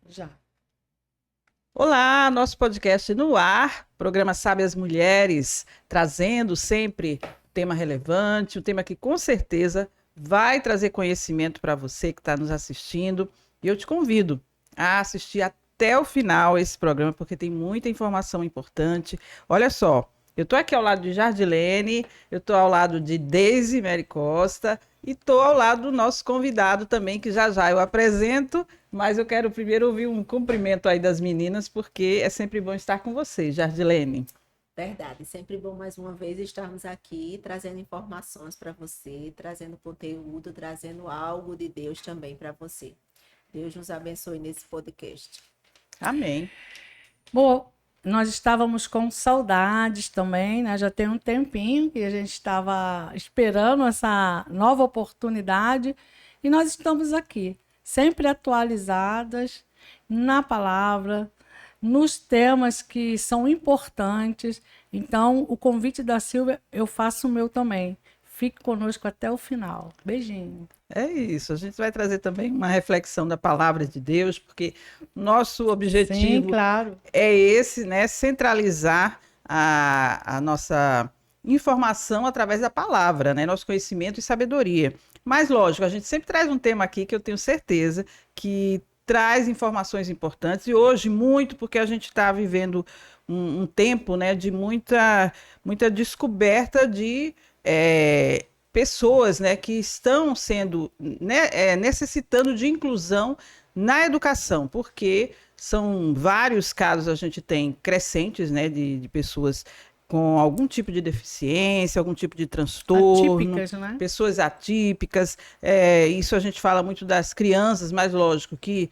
Já. Olá, nosso podcast no ar, programa Sabe as Mulheres, trazendo sempre tema relevante, um tema que com certeza vai trazer conhecimento para você que está nos assistindo. E eu te convido a assistir até o final esse programa, porque tem muita informação importante. Olha só, eu estou aqui ao lado de Jardilene, eu estou ao lado de Deise Mary Costa e estou ao lado do nosso convidado também, que já já eu apresento. Mas eu quero primeiro ouvir um cumprimento aí das meninas, porque é sempre bom estar com vocês, Jardilene. Verdade, sempre bom mais uma vez estarmos aqui trazendo informações para você, trazendo conteúdo, trazendo algo de Deus também para você. Deus nos abençoe nesse podcast. Amém. Bom, nós estávamos com saudades também, né? Já tem um tempinho que a gente estava esperando essa nova oportunidade e nós estamos aqui, sempre atualizadas na palavra, nos temas que são importantes. Então, o convite da Silvia, eu faço o meu também. Fique conosco até o final. Beijinho. É isso, a gente vai trazer também uma reflexão da palavra de Deus, porque nosso Sim, objetivo claro. é esse, né? Centralizar a nossa informação através da palavra, né? Nosso conhecimento e sabedoria. Mas, lógico, a gente sempre traz um tema aqui que eu tenho certeza que traz informações importantes, e hoje muito porque a gente está vivendo um tempo, né, de muita descoberta de pessoas, né, que estão sendo, né, necessitando de inclusão na educação, porque são vários casos a gente tem crescentes, né, de pessoas com algum tipo de deficiência, algum tipo de transtorno, Atípicas, né? pessoas atípicas. Isso a gente fala muito das crianças, mas lógico que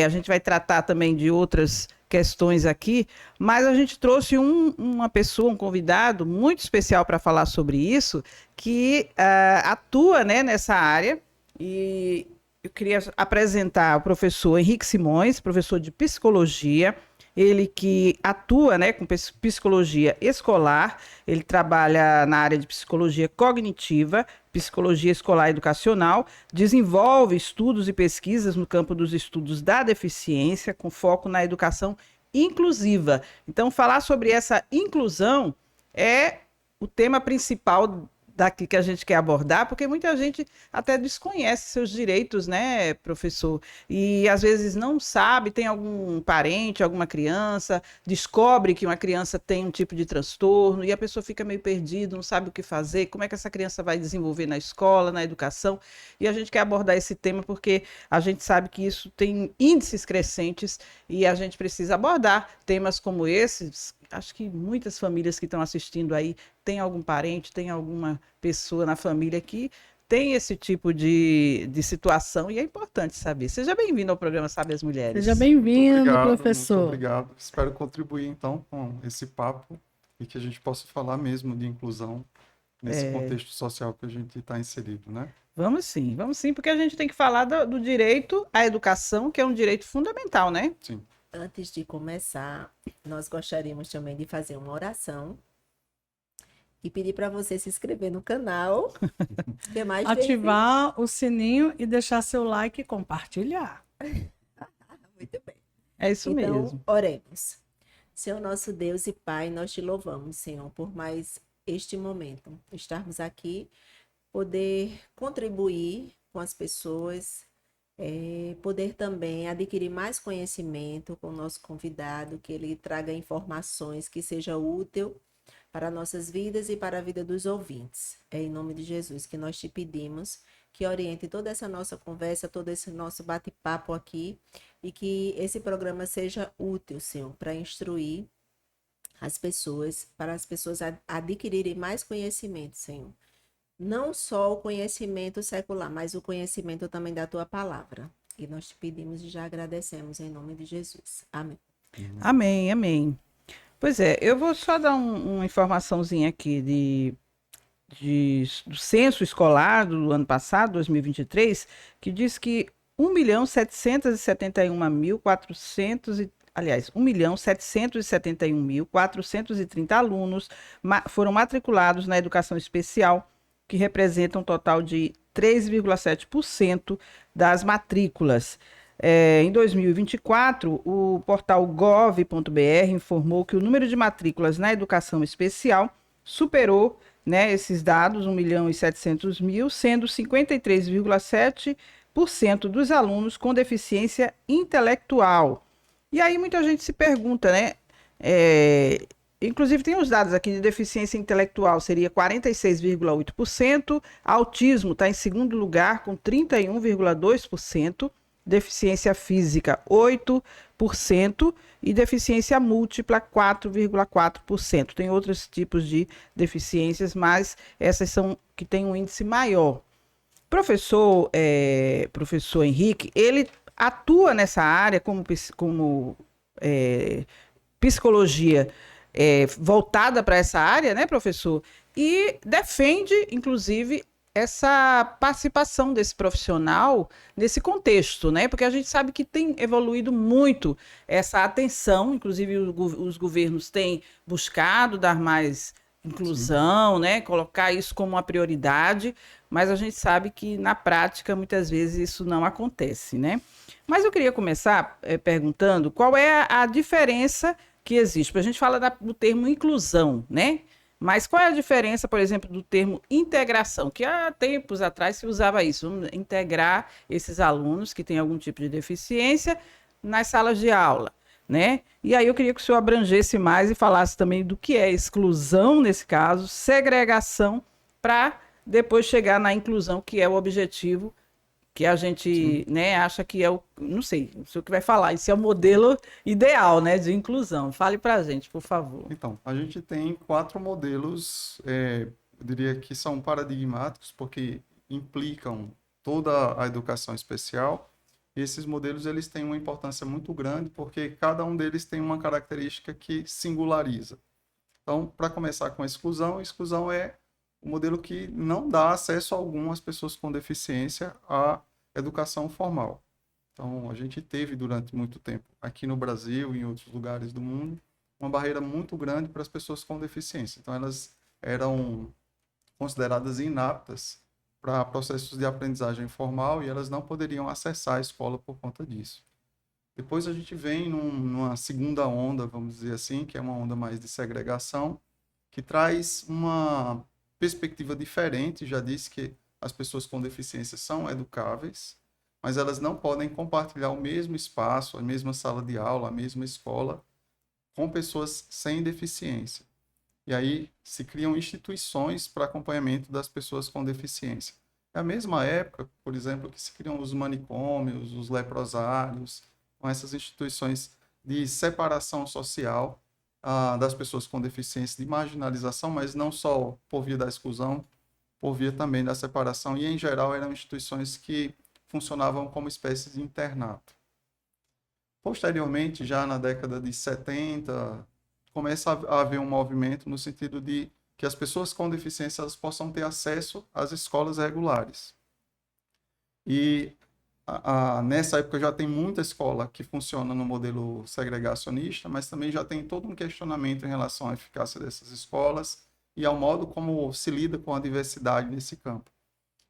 a gente vai tratar também de outras questões aqui, mas a gente trouxe uma pessoa, um convidado muito especial para falar sobre isso, que atua, né, nessa área, e eu queria apresentar o professor Henrique Simões, professor de psicologia, ele que atua, né, com psicologia escolar, ele trabalha na área de psicologia cognitiva, psicologia escolar educacional, desenvolve estudos e pesquisas no campo dos estudos da deficiência, com foco na educação inclusiva. Então, falar sobre essa inclusão é o tema principal daqui que a gente quer abordar, porque muita gente até desconhece seus direitos, né, professor? E às vezes não sabe, tem algum parente, alguma criança, descobre que uma criança tem um tipo de transtorno e a pessoa fica meio perdida, não sabe o que fazer, como é que essa criança vai desenvolver na escola, na educação. E a gente quer abordar esse tema porque a gente sabe que isso tem índices crescentes e a gente precisa abordar temas como esses. Acho que muitas famílias que estão assistindo aí têm algum parente, tem alguma pessoa na família que tem esse tipo de situação e é importante saber. Seja bem-vindo ao programa Sabe as Mulheres. Seja bem-vindo, Muito professor. obrigado. Espero contribuir, então, com esse papo e que a gente possa falar mesmo de inclusão nesse contexto social que a gente está inserido, né? Vamos sim, porque a gente tem que falar do direito à educação, que é um direito fundamental, né? Sim. Antes de começar, nós gostaríamos também de fazer uma oração e pedir para você se inscrever no canal, que é mais Ativar o sininho e deixar seu like e compartilhar. Muito bem. É isso Então, mesmo. oremos. Senhor nosso Deus e Pai, nós te louvamos, Senhor, por mais este momento. Estarmos aqui, poder contribuir com as pessoas, poder também adquirir mais conhecimento com o nosso convidado, que ele traga informações que seja útil para nossas vidas e para a vida dos ouvintes. É em nome de Jesus que nós te pedimos que oriente toda essa nossa conversa, todo esse nosso bate-papo aqui e que esse programa seja útil, Senhor, para instruir as pessoas, para as pessoas adquirirem mais conhecimento, Senhor. Não só o conhecimento secular, mas o conhecimento também da tua palavra. E nós te pedimos e já agradecemos em nome de Jesus. Amém. Amém, amém. Pois é, eu vou só dar uma informaçãozinha aqui do censo escolar do ano passado, 2023, que diz que 1.771.430 alunos foram matriculados na educação especial, que representa um total de 3,7% das matrículas. Em 2024, o portal gov.br informou que o número de matrículas na educação especial superou, né, esses dados, 1.700.000, sendo 53,7% dos alunos com deficiência intelectual. E aí muita gente se pergunta, né? Inclusive tem os dados aqui de deficiência intelectual, seria 46,8%, autismo está em segundo lugar com 31,2%, deficiência física 8% e deficiência múltipla 4,4%. Tem outros tipos de deficiências, mas essas são que têm um índice maior. Professor Henrique, ele atua nessa área como psicologia voltada para essa área, né, professor? E defende, inclusive, essa participação desse profissional nesse contexto, né? Porque a gente sabe que tem evoluído muito essa atenção, inclusive os governos têm buscado dar mais inclusão, né? Colocar isso como uma prioridade, mas a gente sabe que na prática muitas vezes isso não acontece, né? Mas eu queria começar perguntando qual é a diferença que existe. A gente fala do termo inclusão, né? Mas qual é a diferença, por exemplo, do termo integração? Que há tempos atrás se usava isso, vamos integrar esses alunos que têm algum tipo de deficiência nas salas de aula, né? E aí eu queria que o senhor abrangesse mais e falasse também do que é exclusão, nesse caso, segregação, para depois chegar na inclusão, que é o objetivo que a gente, né, acha que é o... Não sei, o senhor que vai falar, esse é o modelo ideal, né, de inclusão. Fale para a gente, por favor. Então, a gente tem 4 modelos, eu diria que são paradigmáticos, porque implicam toda a educação especial. E esses modelos eles têm uma importância muito grande, porque cada um deles tem uma característica que singulariza. Então, para começar com a exclusão é o modelo que não dá acesso algum às pessoas com deficiência à educação formal. Então, a gente teve durante muito tempo, aqui no Brasil e em outros lugares do mundo, uma barreira muito grande para as pessoas com deficiência. Então, elas eram consideradas inaptas para processos de aprendizagem formal e elas não poderiam acessar a escola por conta disso. Depois a gente vem numa segunda onda, vamos dizer assim, que é uma onda mais de segregação, que traz uma perspectiva diferente. Já disse que as pessoas com deficiência são educáveis, mas elas não podem compartilhar o mesmo espaço, a mesma sala de aula, a mesma escola com pessoas sem deficiência. E aí se criam instituições para acompanhamento das pessoas com deficiência. É a mesma época, por exemplo, que se criam os manicômios, os leprosários, com essas instituições de separação social das pessoas com deficiência, de marginalização, mas não só por via da exclusão, por via também da separação, e em geral eram instituições que funcionavam como espécie de internato. Posteriormente, já na década de 70, começa a haver um movimento no sentido de que as pessoas com deficiência elas possam ter acesso às escolas regulares. E nessa época já tem muita escola que funciona no modelo segregacionista, mas também já tem todo um questionamento em relação à eficácia dessas escolas e ao modo como se lida com a diversidade nesse campo.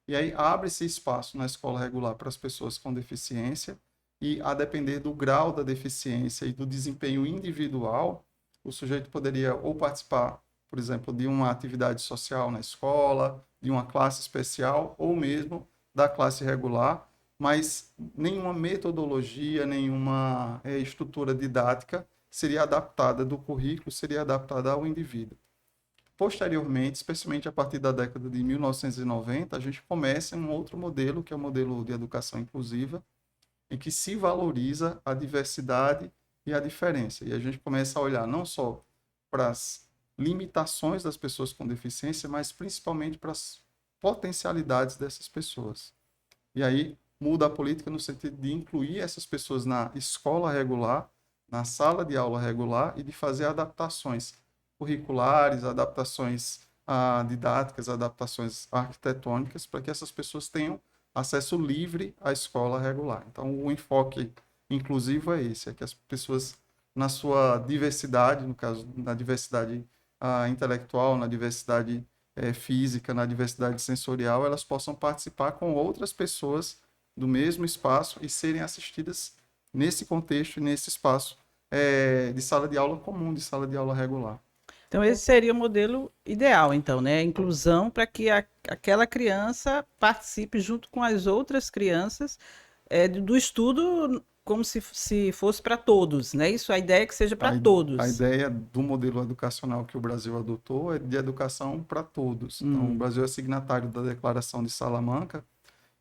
E aí abre-se espaço na escola regular para as pessoas com deficiência e, a depender do grau da deficiência e do desempenho individual, o sujeito poderia ou participar, por exemplo, de uma atividade social na escola, de uma classe especial ou mesmo da classe regular, mas nenhuma metodologia, nenhuma estrutura didática seria adaptada do currículo, seria adaptada ao indivíduo. Posteriormente, especialmente a partir da década de 1990, a gente começa um outro modelo, que é o modelo de educação inclusiva, em que se valoriza a diversidade e a diferença. E a gente começa a olhar não só para as limitações das pessoas com deficiência, mas principalmente para as potencialidades dessas pessoas. E aí muda a política no sentido de incluir essas pessoas na escola regular, na sala de aula regular e de fazer adaptações curriculares, adaptações didáticas, adaptações arquitetônicas, para que essas pessoas tenham acesso livre à escola regular. Então, o enfoque inclusivo é esse, é que as pessoas, na sua diversidade, no caso, na diversidade intelectual, na diversidade física, na diversidade sensorial, elas possam participar com outras pessoas do mesmo espaço e serem assistidas nesse contexto, nesse espaço de sala de aula comum, de sala de aula regular. Então, esse seria o modelo ideal, então, né? A inclusão para que aquela criança participe junto com as outras crianças do estudo como se fosse para todos, né? Isso, a ideia é que seja para A todos. ideia do modelo educacional que o Brasil adotou é de educação para todos. Então, o Brasil é signatário da Declaração de Salamanca,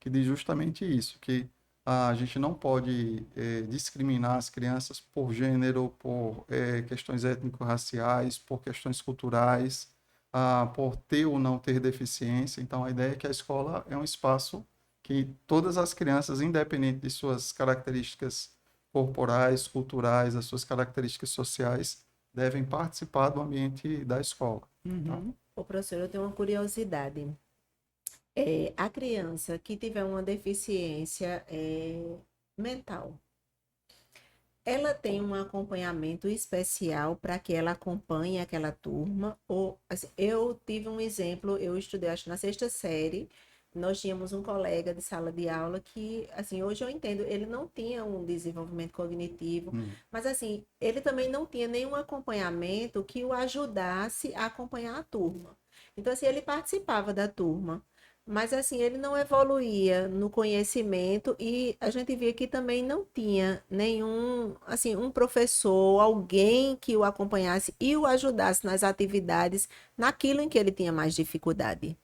que diz justamente isso, que a gente não pode discriminar as crianças por gênero, por questões étnico-raciais, por questões culturais, por ter ou não ter deficiência. Então, a ideia é que a escola é um espaço que todas as crianças, independente de suas características corporais, culturais, as suas características sociais, devem participar do ambiente da escola. Uhum. Ô, professor, eu tenho uma curiosidade. A criança que tiver uma deficiência mental, ela tem um acompanhamento especial para que ela acompanhe aquela turma? Ou, assim, eu tive um exemplo, eu estudei, acho, na sexta série, nós tínhamos um colega de sala de aula que, assim, hoje eu entendo, ele não tinha um desenvolvimento cognitivo, mas, assim, ele também não tinha nenhum acompanhamento que o ajudasse a acompanhar a turma. Então, assim, ele participava da turma, mas assim, ele não evoluía no conhecimento e a gente via que também não tinha nenhum, assim, um professor, alguém que o acompanhasse e o ajudasse nas atividades, naquilo em que ele tinha mais dificuldade.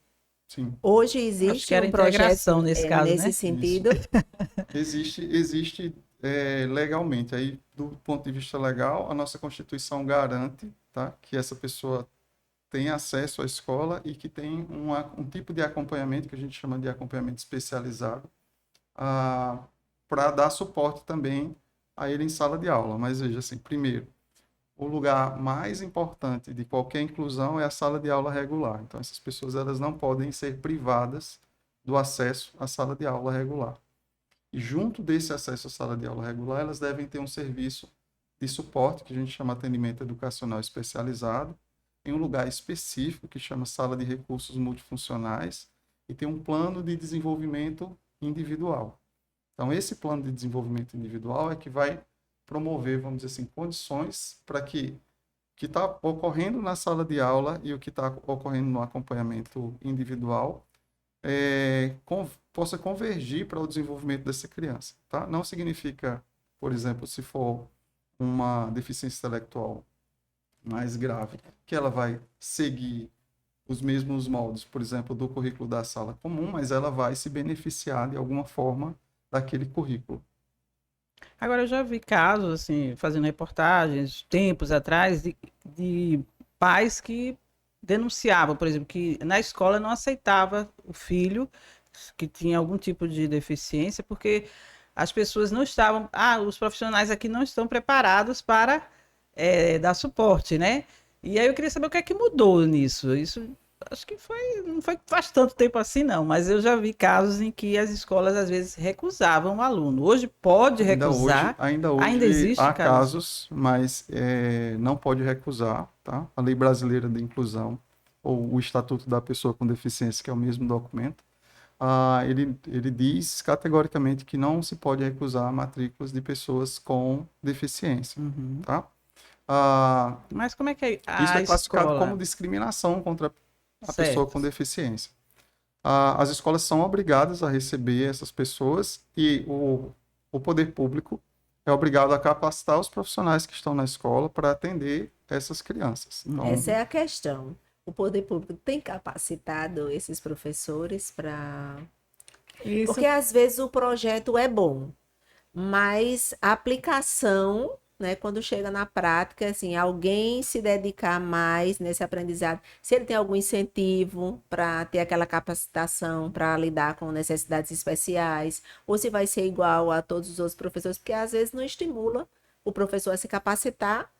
Sim. Hoje Acho que existe era um projeto integração nesse caso, nesse né? sentido. Existe legalmente. Aí, do ponto de vista legal, a nossa Constituição garante, tá, que essa pessoa tem acesso à escola e que tem um tipo de acompanhamento que a gente chama de acompanhamento especializado para dar suporte também a ele em sala de aula. Mas veja assim, primeiro, o lugar mais importante de qualquer inclusão é a sala de aula regular. Então, essas pessoas elas não podem ser privadas do acesso à sala de aula regular. E junto desse acesso à sala de aula regular, elas devem ter um serviço de suporte, que a gente chama atendimento educacional especializado, em um lugar específico, que chama sala de recursos multifuncionais, e tem um plano de desenvolvimento individual. Então, esse plano de desenvolvimento individual é que vai promover, vamos dizer assim, condições para que o que está ocorrendo na sala de aula e o que está ocorrendo no acompanhamento individual possa convergir para o desenvolvimento dessa criança. Tá? Não significa, por exemplo, se for uma deficiência intelectual mais grave, que ela vai seguir os mesmos moldes, por exemplo, do currículo da sala comum, mas ela vai se beneficiar de alguma forma daquele currículo. Agora, eu já vi casos, assim, fazendo reportagens, tempos atrás, de pais que denunciavam, por exemplo, que na escola não aceitava o filho que tinha algum tipo de deficiência, porque as pessoas não estavam, os profissionais aqui não estão preparados para dar suporte, né? E aí eu queria saber o que é que mudou nisso. Isso acho que não foi faz tanto tempo assim, não, mas eu já vi casos em que as escolas às vezes recusavam o aluno. Hoje pode recusar, Ainda ainda hoje existe há casos. casos, mas não pode recusar, tá? A Lei Brasileira de Inclusão, ou o Estatuto da Pessoa com Deficiência, que é o mesmo documento, ele diz categoricamente que não se pode recusar matrículas de pessoas com deficiência, tá? Mas como é que Isso a é classificado escola... como discriminação contra a pessoa Certo. com deficiência. As escolas são obrigadas a receber essas pessoas e o poder público é obrigado a capacitar os profissionais que estão na escola para atender essas crianças. Então, Essa é a questão. O poder público tem capacitado esses professores para. Isso, Porque às vezes o projeto é bom, mas a aplicação, né, quando chega na prática, assim, alguém se dedicar mais nesse aprendizado, se ele tem algum incentivo para ter aquela capacitação para lidar com necessidades especiais, ou se vai ser igual a todos os outros professores, porque às vezes não estimula o professor a se capacitar,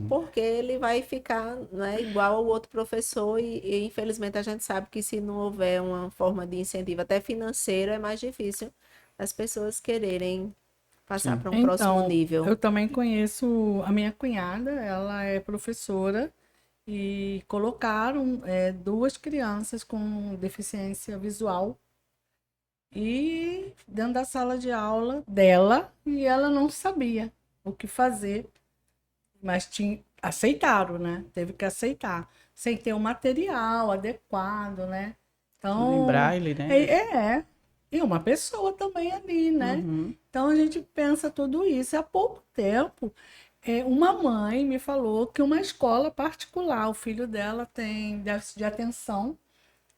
porque ele vai ficar, né, igual ao outro professor e infelizmente a gente sabe que se não houver uma forma de incentivo até financeiro, é mais difícil as pessoas quererem passar sim. para um próximo então, nível. eu também conheço a minha cunhada, ela é professora e colocaram duas crianças com deficiência visual e dentro da sala de aula dela, e ela não sabia o que fazer, mas aceitaram, né? Teve que aceitar, sem ter o material adequado, né? Tudo em Então, braille, né? e uma pessoa também ali, né? Uhum. Então a gente pensa tudo isso. Há pouco tempo, uma mãe me falou que uma escola particular, o filho dela tem déficit de atenção,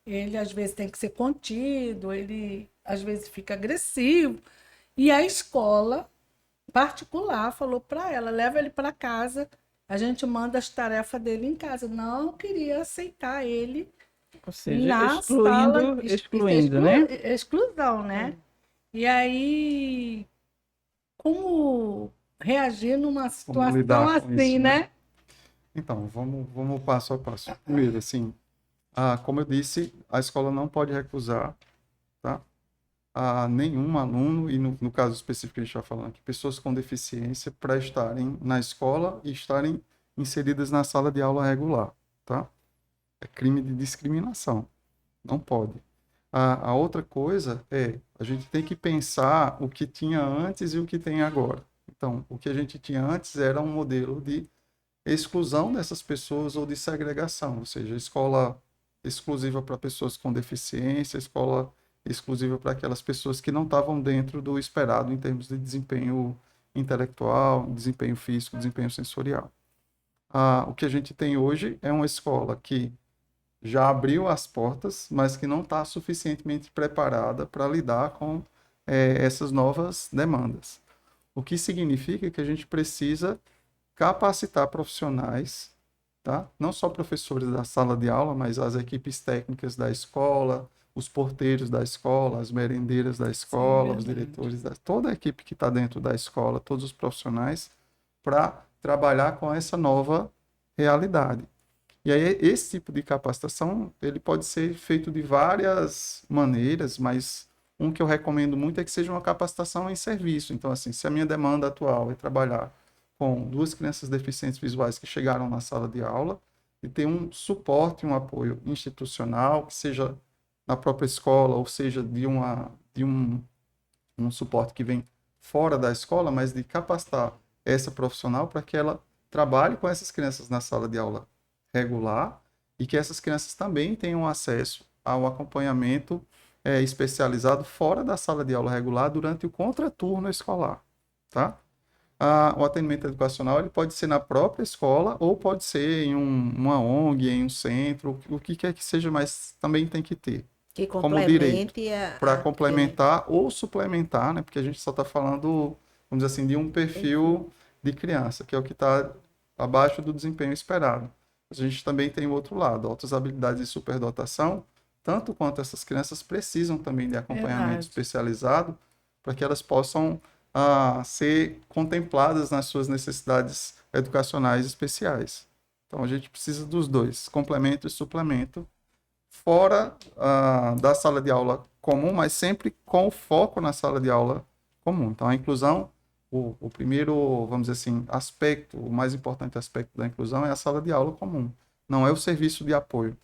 ele às vezes tem que ser contido, ele às vezes fica agressivo, e a escola particular falou para ela: leva ele para casa, a gente manda as tarefas dele em casa. Não queria aceitar ele Ou seja, na sala, excluindo, né? exclusão, né? E aí, como reagir numa Como situação lidar com assim, isso, né? né? Então, vamos passo a passo. Primeiro, assim, como eu disse, a escola não pode recusar, tá? A nenhum aluno, e no caso específico que a gente está falando aqui, pessoas com deficiência para estarem na escola e estarem inseridas na sala de aula regular, tá? É crime de discriminação, não pode. A outra coisa é, a gente tem que pensar o que tinha antes e o que tem agora. Então, o que a gente tinha antes era um modelo de exclusão dessas pessoas ou de segregação, ou seja, escola exclusiva para pessoas com deficiência, escola exclusiva para aquelas pessoas que não estavam dentro do esperado em termos de desempenho intelectual, desempenho físico, desempenho sensorial. O que a gente tem hoje é uma escola que já abriu as portas, mas que não está suficientemente preparada para lidar com essas novas demandas. O que significa que a gente precisa capacitar profissionais, tá? Não só professores da sala de aula, mas as equipes técnicas da escola, os porteiros da escola, as merendeiras da Sim, escola, os verdade. diretores toda a equipe que está dentro da escola, todos os profissionais, para trabalhar com essa nova realidade. E aí esse tipo de capacitação, ele pode ser feito de várias maneiras, mas um que eu recomendo muito é que seja uma capacitação em serviço. Então, assim, se a minha demanda atual é trabalhar com duas crianças deficientes visuais que chegaram na sala de aula e ter um suporte, um apoio institucional, que seja na própria escola, ou seja, um suporte que vem fora da escola, mas de capacitar essa profissional para que ela trabalhe com essas crianças na sala de aula regular e que essas crianças também tenham acesso ao acompanhamento especializado fora da sala de aula regular durante o contraturno escolar, tá? O atendimento educacional ele pode ser na própria escola ou pode ser em uma ONG, em um centro, o que quer que seja, mas também tem que ter Que como direito complemente para aquele complementar ou suplementar, né? Porque a gente só está falando, vamos dizer assim, de um perfil de criança, que é o que está abaixo do desempenho esperado. Mas a gente também tem o outro lado, altas habilidades e superdotação, tanto quanto essas crianças precisam também de acompanhamento Verdade. especializado para que elas possam ser contempladas nas suas necessidades educacionais especiais. Então a gente precisa dos dois, complemento e suplemento, fora da sala de aula comum, mas sempre com foco na sala de aula comum. Então, a inclusão, o primeiro, vamos dizer assim, aspecto, o mais importante aspecto da inclusão é a sala de aula comum, não é o serviço de apoio,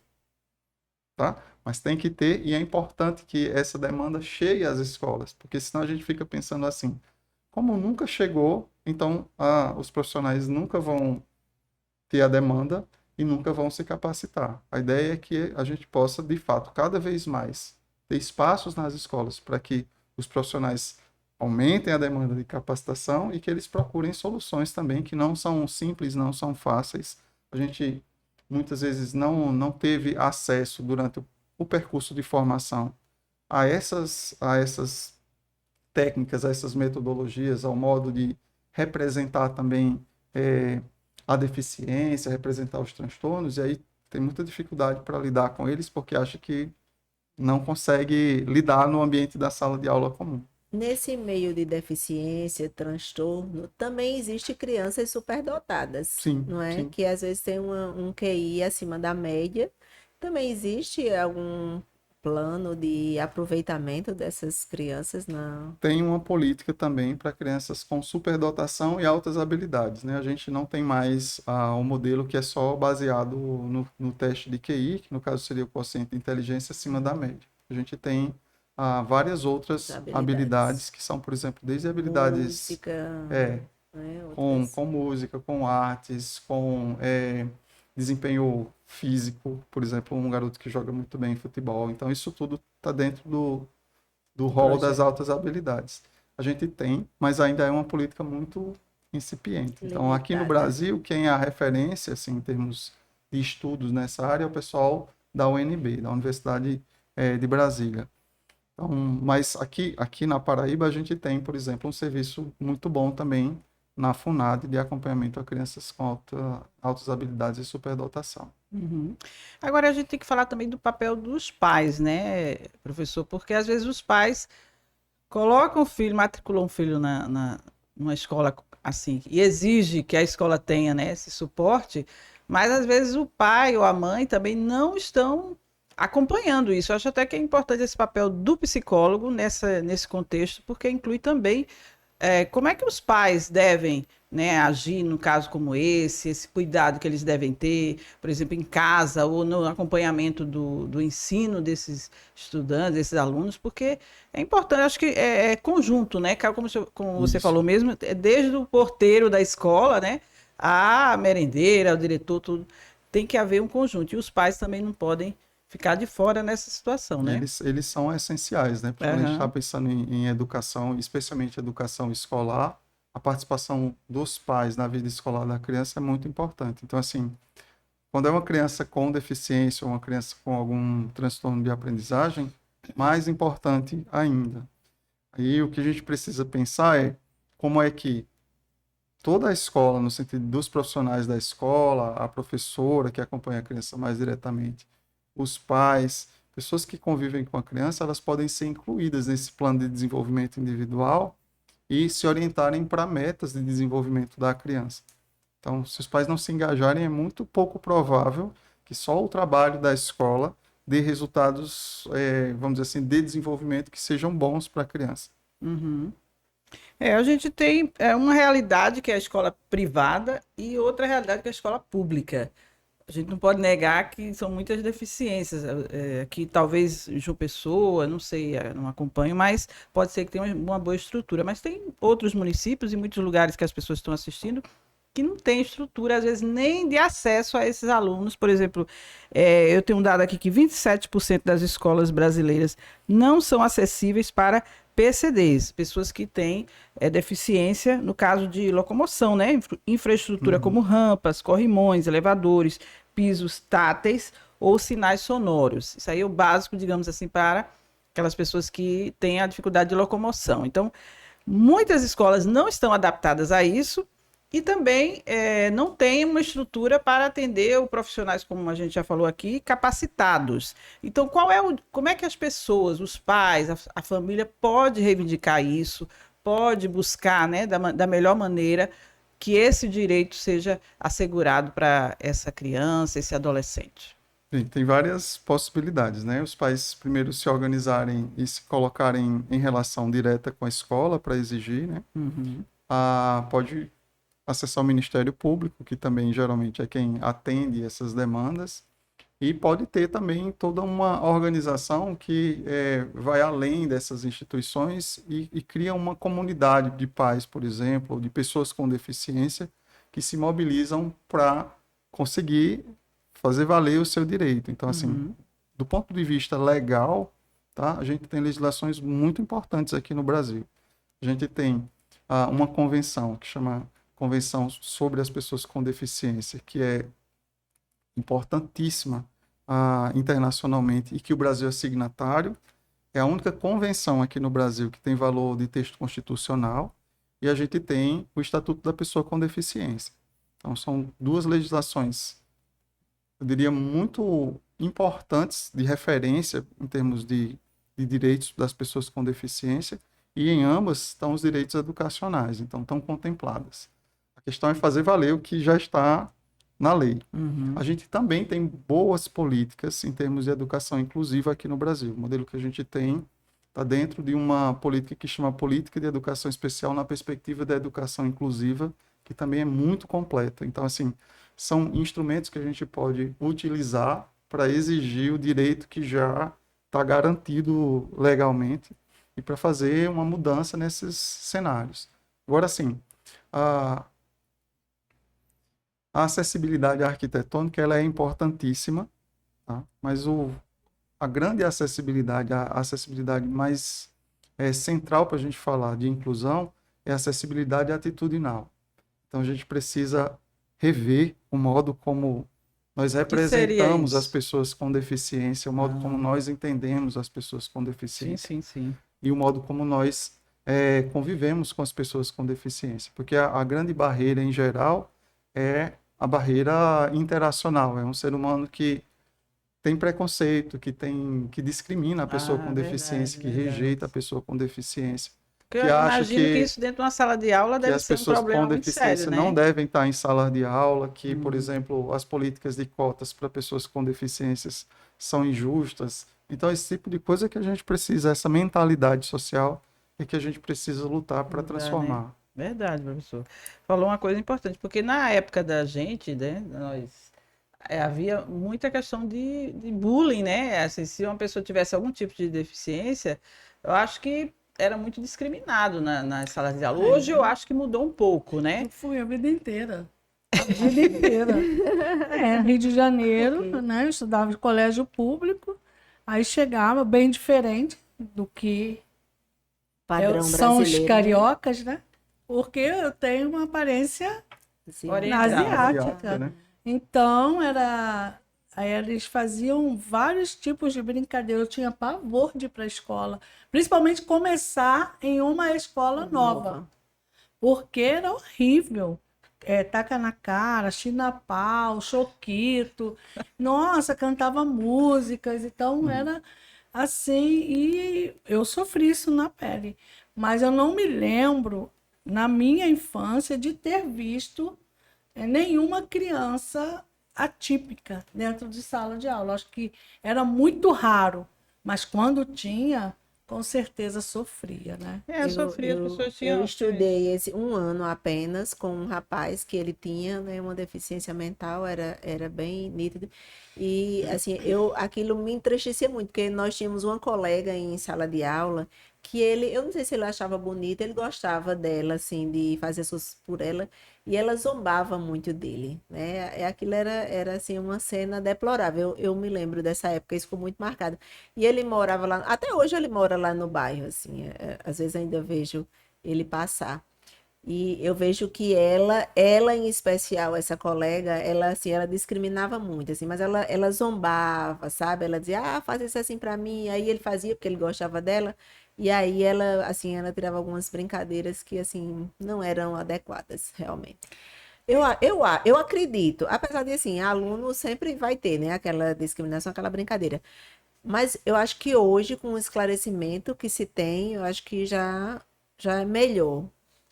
tá? Mas tem que ter, e é importante que essa demanda chegue às escolas, porque senão a gente fica pensando assim, como nunca chegou, então os profissionais nunca vão ter a demanda e nunca vão se capacitar. A ideia é que a gente possa, de fato, cada vez mais ter espaços nas escolas para que os profissionais aumentem a demanda de capacitação e que eles procurem soluções também que não são simples, não são fáceis. A gente muitas vezes não teve acesso durante o percurso de formação a essas técnicas, a essas metodologias, ao modo de representar também a deficiência, representar os transtornos, e aí tem muita dificuldade para lidar com eles porque acha que não consegue lidar no ambiente da sala de aula comum. Nesse meio de deficiência, transtorno, também existe crianças superdotadas, Sim, não é? sim. Que às vezes tem um QI acima da média. Também existe algum plano de aproveitamento dessas crianças na... Tem uma política também para crianças com superdotação e altas habilidades, né? A gente não tem mais um modelo que é só baseado no teste de QI, que no caso seria o quociente de inteligência acima da média. A gente tem várias outras habilidades que são, por exemplo, desde habilidades Música, né? com Outras. música, com artes, com desempenho físico, por exemplo, um garoto que joga muito bem futebol. Então, isso tudo está dentro do rol das Projeto. altas habilidades. A gente tem, mas ainda é uma política muito incipiente. Então, aqui no Limitada. Brasil, quem é a referência, assim, em termos de estudos nessa área, é o pessoal da UNB, da Universidade de Brasília. Então, mas aqui na Paraíba, a gente tem, por exemplo, um serviço muito bom também na FUNAD de acompanhamento a crianças com altas habilidades e superdotação. Uhum. Agora a gente tem que falar também do papel dos pais, né, professor? Porque às vezes os pais colocam o filho, matriculam um filho numa escola assim, e exige que a escola tenha, né, esse suporte, mas às vezes o pai ou a mãe também não estão acompanhando isso. Eu acho até que é importante esse papel do psicólogo nesse contexto, porque inclui também como é que os pais devem, né, agir no caso como esse cuidado que eles devem ter, por exemplo, em casa ou no acompanhamento do ensino desses estudantes, desses alunos, porque é importante, acho que é conjunto, né? Como você Isso. falou mesmo, é desde o porteiro da escola, né, a merendeira, o diretor, tudo, tem que haver um conjunto. E os pais também não podem ficar de fora nessa situação, né? Eles são essenciais, né? Porque quando a gente está Aham. pensando em educação, especialmente educação escolar, a participação dos pais na vida escolar da criança é muito importante. Então, assim, quando é uma criança com deficiência ou uma criança com algum transtorno de aprendizagem, mais importante ainda. Aí o que a gente precisa pensar é como é que toda a escola, no sentido dos profissionais da escola, a professora que acompanha a criança mais diretamente, os pais, pessoas que convivem com a criança, elas podem ser incluídas nesse plano de desenvolvimento individual e se orientarem para metas de desenvolvimento da criança. Então, se os pais não se engajarem, é muito pouco provável que só o trabalho da escola dê resultados, vamos dizer assim, de desenvolvimento que sejam bons para a criança. Uhum. A gente tem uma realidade que é a escola privada e outra realidade que é a escola pública. A gente não pode negar que são muitas deficiências. Que talvez João Pessoa, não sei, não acompanho, mas pode ser que tenha uma boa estrutura. Mas tem outros municípios e muitos lugares que as pessoas estão assistindo que não tem estrutura, às vezes, nem de acesso a esses alunos. Por exemplo, eu tenho um dado aqui que 27% das escolas brasileiras não são acessíveis para PCDs, pessoas que têm deficiência no caso de locomoção, né? Infraestrutura Uhum. como rampas, corrimões, elevadores, pisos táteis ou sinais sonoros. Isso aí é o básico, digamos assim, para aquelas pessoas que têm a dificuldade de locomoção. Então, muitas escolas não estão adaptadas a isso e também não tem uma estrutura para atender os profissionais, como a gente já falou aqui, capacitados. Então, como é que as pessoas, os pais, a família pode reivindicar isso, pode buscar, né, da melhor maneira que esse direito seja assegurado para essa criança, esse adolescente? Tem várias possibilidades, né? Os pais primeiro se organizarem e se colocarem em relação direta com a escola para exigir, né? Uhum. Pode acessar o Ministério Público, que também geralmente é quem atende essas demandas, e pode ter também toda uma organização que vai além dessas instituições e cria uma comunidade de pais, por exemplo, ou de pessoas com deficiência que se mobilizam para conseguir fazer valer o seu direito. Então, assim, Uhum. do ponto de vista legal, tá, a gente tem legislações muito importantes aqui no Brasil. A gente tem uma convenção que chama Convenção sobre as Pessoas com Deficiência, que é importantíssima internacionalmente e que o Brasil é signatário. É a única convenção aqui no Brasil que tem valor de texto constitucional. E a gente tem o Estatuto da Pessoa com Deficiência. Então, são duas legislações, eu diria, muito importantes de referência em termos de direitos das pessoas com deficiência. E em ambas estão os direitos educacionais, então estão contempladas. A questão é fazer valer o que já está na lei. Uhum. A gente também tem boas políticas em termos de educação inclusiva aqui no Brasil. O modelo que a gente tem está dentro de uma política que chama Política de Educação Especial na perspectiva da educação inclusiva, que também é muito completa. Então, assim, são instrumentos que a gente pode utilizar para exigir o direito que já estar garantido legalmente e para fazer uma mudança nesses cenários. Agora, sim, a acessibilidade arquitetônica ela é importantíssima, tá? Mas a grande acessibilidade, a acessibilidade mais central para a gente falar de inclusão é a acessibilidade atitudinal. Então, a gente precisa rever o modo como nós representamos as pessoas com deficiência, o modo como nós entendemos as pessoas com deficiência. Sim. E o modo como nós convivemos com as pessoas com deficiência. Porque a grande barreira, em geral, é a barreira interacional. É um ser humano que tem preconceito, que discrimina a pessoa com deficiência, que rejeita a pessoa com deficiência. Porque eu imagino que isso dentro de uma sala de aula deve ser um problema muito sério, né? Que as pessoas com deficiência não devem estar em sala de aula, que, por exemplo, as políticas de cotas para pessoas com deficiências são injustas. Então, esse tipo de coisa que a gente precisa, essa mentalidade social, é que a gente precisa lutar para transformar. Né? Verdade, professor. Falou uma coisa importante, porque na época da gente, né, havia muita questão de bullying, né? Assim, se uma pessoa tivesse algum tipo de deficiência, eu acho que era muito discriminado nas salas de aula. Hoje eu acho que mudou um pouco, né? Eu fui a vida inteira. A vida inteira. Rio de Janeiro, né? Eu estudava em colégio público, aí chegava bem diferente do que Padrão são os brasileiro, cariocas, né? Porque eu tenho uma aparência asiática. Né? Então, aí eles faziam vários tipos de brincadeira. Eu tinha pavor de ir para a escola. Principalmente começar em uma escola nova. Porque era horrível. Taca na cara, China-pau, choquito. Nossa, cantava músicas. Então, era assim. E eu sofri isso na pele. Mas eu não me lembro, na minha infância, de ter visto nenhuma criança atípica dentro de sala de aula. Acho que era muito raro, mas quando tinha, com certeza sofria, né? Sofria, as pessoas tinham... Eu estudei um ano apenas com um rapaz que ele tinha, né, uma deficiência mental, era bem nítido. E, assim, aquilo me entristecia muito, porque nós tínhamos uma colega em sala de aula que eu não sei se ele achava bonita, ele gostava dela, assim, de fazer coisas por ela, e ela zombava muito dele, né? Aquilo era assim, uma cena deplorável. Eu me lembro dessa época, isso ficou muito marcado. E ele morava lá, até hoje ele mora lá no bairro, assim, às vezes ainda vejo ele passar. E eu vejo que ela em especial, essa colega, ela discriminava muito, assim, mas ela zombava, sabe? Ela dizia, faz isso assim pra mim. Aí ele fazia porque ele gostava dela. E aí ela tirava algumas brincadeiras que, assim, não eram adequadas, realmente. Eu acredito, apesar de, assim, aluno sempre vai ter, né, aquela discriminação, aquela brincadeira. Mas eu acho que hoje, com o esclarecimento que se tem, eu acho que já é melhor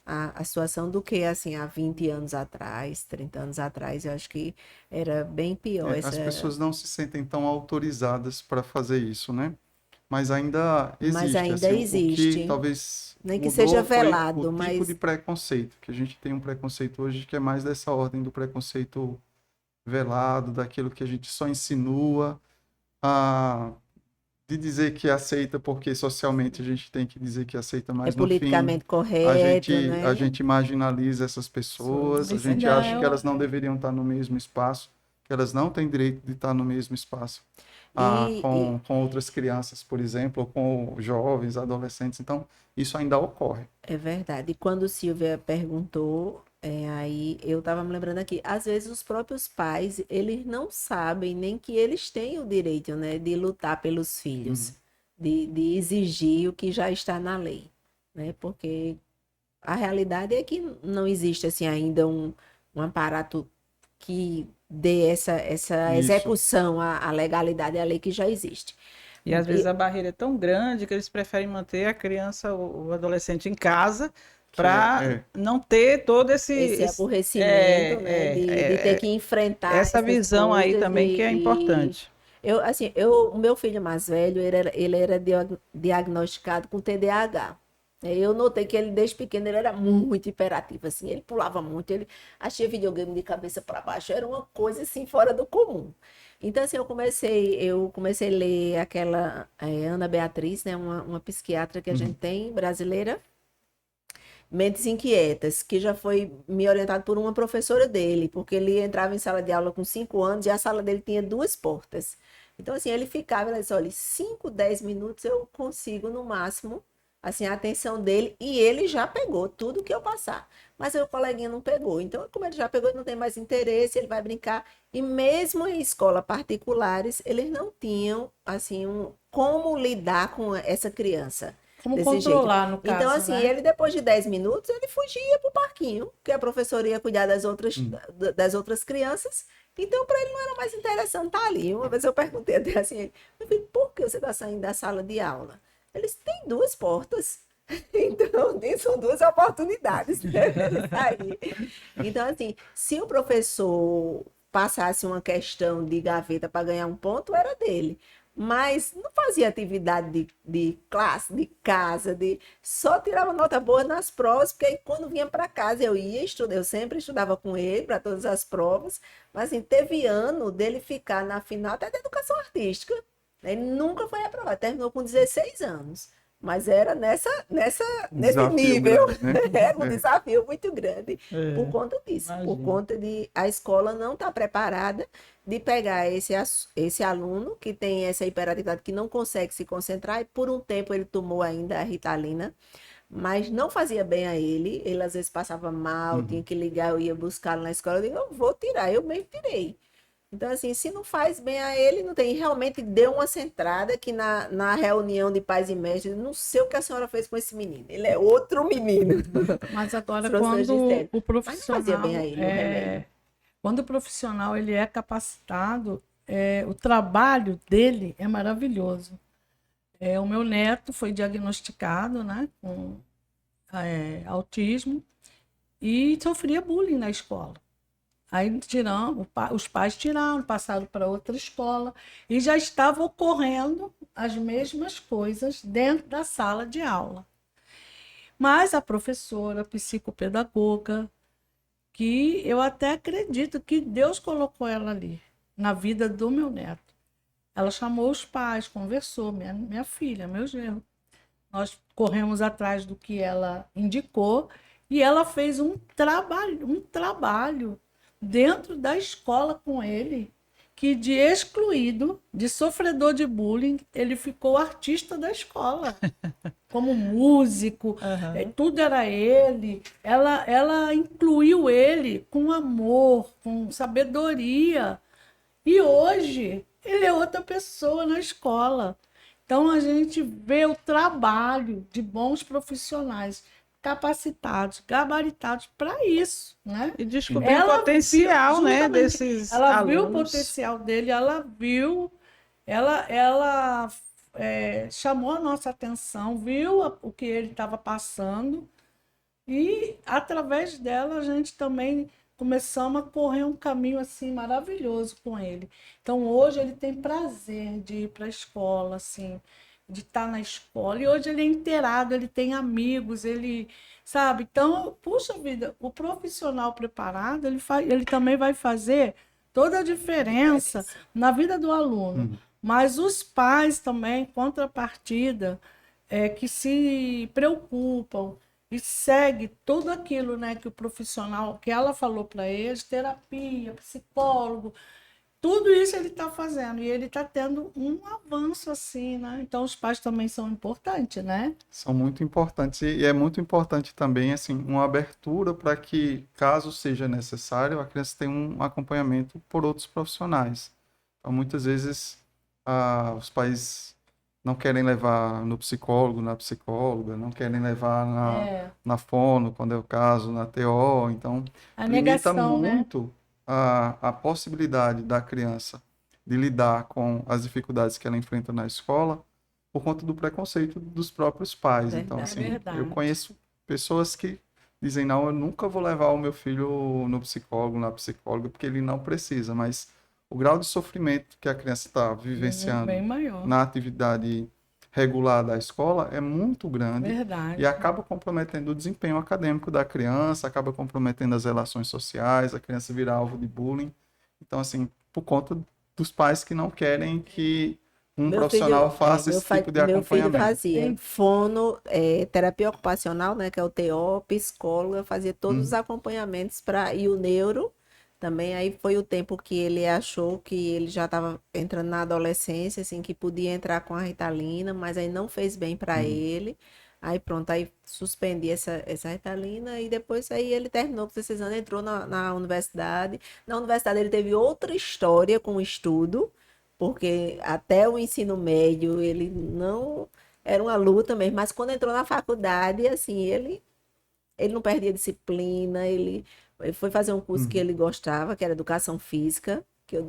a situação do que, assim, há 20 anos atrás, 30 anos atrás. Eu acho que era bem pior. As pessoas não se sentem tão autorizadas para fazer isso, né? Mas ainda existe. O que talvez nem que seja velado, o tipo de preconceito, que a gente tem um preconceito hoje que é mais dessa ordem do preconceito velado, daquilo que a gente só insinua, de dizer que aceita porque socialmente a gente tem que dizer que aceita, mas no politicamente correto, né? A gente marginaliza essas pessoas, a gente acha que elas não deveriam estar no mesmo espaço, que elas não têm direito de estar no mesmo espaço. Com outras crianças, por exemplo, ou com jovens, adolescentes. Então, isso ainda ocorre. É verdade. E quando Silvia perguntou, aí eu estava me lembrando aqui, às vezes os próprios pais, eles não sabem nem que eles têm o direito, né, de lutar pelos filhos, de exigir o que já está na lei, né? Porque a realidade é que não existe, assim, ainda um aparato que dê essa execução à legalidade, à lei que já existe. E às vezes a barreira é tão grande que eles preferem manter a criança ou o adolescente em casa para não ter todo esse aborrecimento, né, de ter que enfrentar essa visão aí também que é importante. O meu filho mais velho, ele era diagnosticado com TDAH. Eu notei que ele, desde pequeno, ele era muito hiperativo, assim, ele pulava muito, ele achava videogame de cabeça para baixo, era uma coisa, assim, fora do comum. Então, assim, eu comecei a ler aquela Ana Beatriz, né, uma psiquiatra que a gente Uhum. tem, brasileira, Mentes Inquietas, que já foi me orientado por uma professora dele, porque ele entrava em sala de aula com 5 anos e a sala dele tinha duas portas. Então, assim, ele ficava, ele disse, olha, 5, 10 minutos eu consigo no máximo, assim, a atenção dele, e ele já pegou tudo que eu passar. Mas aí o coleguinha não pegou. Então, como ele já pegou, ele não tem mais interesse, ele vai brincar. E mesmo em escolas particulares, eles não tinham, assim, como lidar com essa criança Como desse jeito. controlar, no Então, caso, assim, né? ele depois de 10 minutos, ele fugia pro parquinho, porque a professora ia cuidar Hum. das outras crianças. Então, para ele não era mais interessante estar ali. Uma vez eu perguntei até assim, meu filho, por que você está saindo da sala de aula? Eles têm duas portas. Então, são duas oportunidades, né, para ele sair. Então, assim, se o professor passasse uma questão de gaveta para ganhar um ponto, era dele. Mas não fazia atividade de classe, de casa, só tirava nota boa nas provas, porque aí quando vinha para casa eu ia estudar, eu sempre estudava com ele para todas as provas, mas assim, teve ano dele ficar na final até da educação artística. Ele nunca foi aprovado, terminou com 16 anos. Mas era Um nesse desafio nível, grande, né? era um É. desafio muito grande por É, conta disso, por imagino. conta de a escola não estar preparada de pegar esse aluno que tem essa hiperatividade, que não consegue se concentrar, e por um tempo ele tomou ainda a Ritalina, mas não fazia bem a ele. Ele às vezes passava mal, tinha Uhum. que ligar, eu ia buscá-lo na escola, eu digo, eu vou tirar, eu mesmo tirei. Então, assim, se não faz bem a ele, não tem. Realmente deu uma centrada que na reunião de pais e mestres, não sei o que a senhora fez com esse menino. Ele é outro menino. Mas Os agora, professores quando disseram. o Mas não fazia bem a profissional ele o remédio. quando o profissional ele é capacitado, o trabalho dele é maravilhoso. O meu neto foi diagnosticado, né, com autismo e sofria bullying na escola. Aí os pais tiraram, passaram para outra escola e já estava ocorrendo as mesmas coisas dentro da sala de aula. Mas a professora, a psicopedagoga, que eu até acredito que Deus colocou ela ali, na vida do meu neto. Ela chamou os pais, conversou, minha filha, meu genro. Nós corremos atrás do que ela indicou e ela fez um trabalho dentro da escola com ele, que de excluído, de sofredor de bullying, ele ficou artista da escola, como músico, Aham. tudo era ele. Ela incluiu ele com amor, com sabedoria. E hoje ele é outra pessoa na escola. Então a gente vê o trabalho de bons profissionais capacitados, gabaritados para isso, né? E descobrir o Ela viu, potencial, né, justamente, desses ela viu o alunos. potencial dele, ela viu, ela chamou a nossa atenção, viu o que ele estava passando e através dela a gente também começamos a correr um caminho assim maravilhoso com ele. Então hoje ele tem prazer de ir para a escola, assim, de estar na escola. E hoje ele é inteirado, ele tem amigos, ele sabe. Então, puxa vida, o profissional preparado, ele também vai fazer toda a diferença Diferença. na vida do aluno. Uhum. Mas os pais também, contrapartida, que se preocupam e segue tudo aquilo, né, que o profissional, que ela falou para eles, terapia, psicólogo, tudo isso ele está fazendo e ele está tendo um avanço assim, né? Então os pais também são importantes, né? São muito importantes e é muito importante também assim uma abertura para que, caso seja necessário, a criança tenha um acompanhamento por outros profissionais. Então, muitas vezes os pais não querem levar no psicólogo, na psicóloga, não querem levar É, na fono, quando é o caso, na TO. Então, a limita negação, né? muito a possibilidade da criança de lidar com as dificuldades que ela enfrenta na escola por conta do preconceito dos próprios pais. Então, É Verdade. assim, eu verdade. conheço pessoas que dizem, não, eu nunca vou levar o meu filho no psicólogo, na psicóloga, porque ele não precisa, mas o grau de sofrimento que a criança está vivenciando Bem maior. na atividade regular da escola é muito grande Verdade. e acaba comprometendo o desempenho acadêmico da criança, acaba comprometendo as relações sociais, a criança vira alvo de bullying. Então, assim, por conta dos pais que não querem que um profissional faça esse tipo de meu filho acompanhamento. fazia fono, terapia ocupacional, né, que é o TO, psicóloga, fazia todos os acompanhamentos e o neuro também. Aí foi o tempo que ele achou que ele já estava entrando na adolescência, assim, que podia entrar com a Ritalina, mas aí não fez bem para ele. Aí pronto, aí suspendi essa Ritalina e depois aí ele terminou com 16 anos, entrou na universidade. Na universidade ele teve outra história com o estudo, porque até o ensino médio ele não era uma luta mesmo, mas quando entrou na faculdade, assim, ele não perdia disciplina, ele foi fazer um curso que ele gostava, que era educação física, que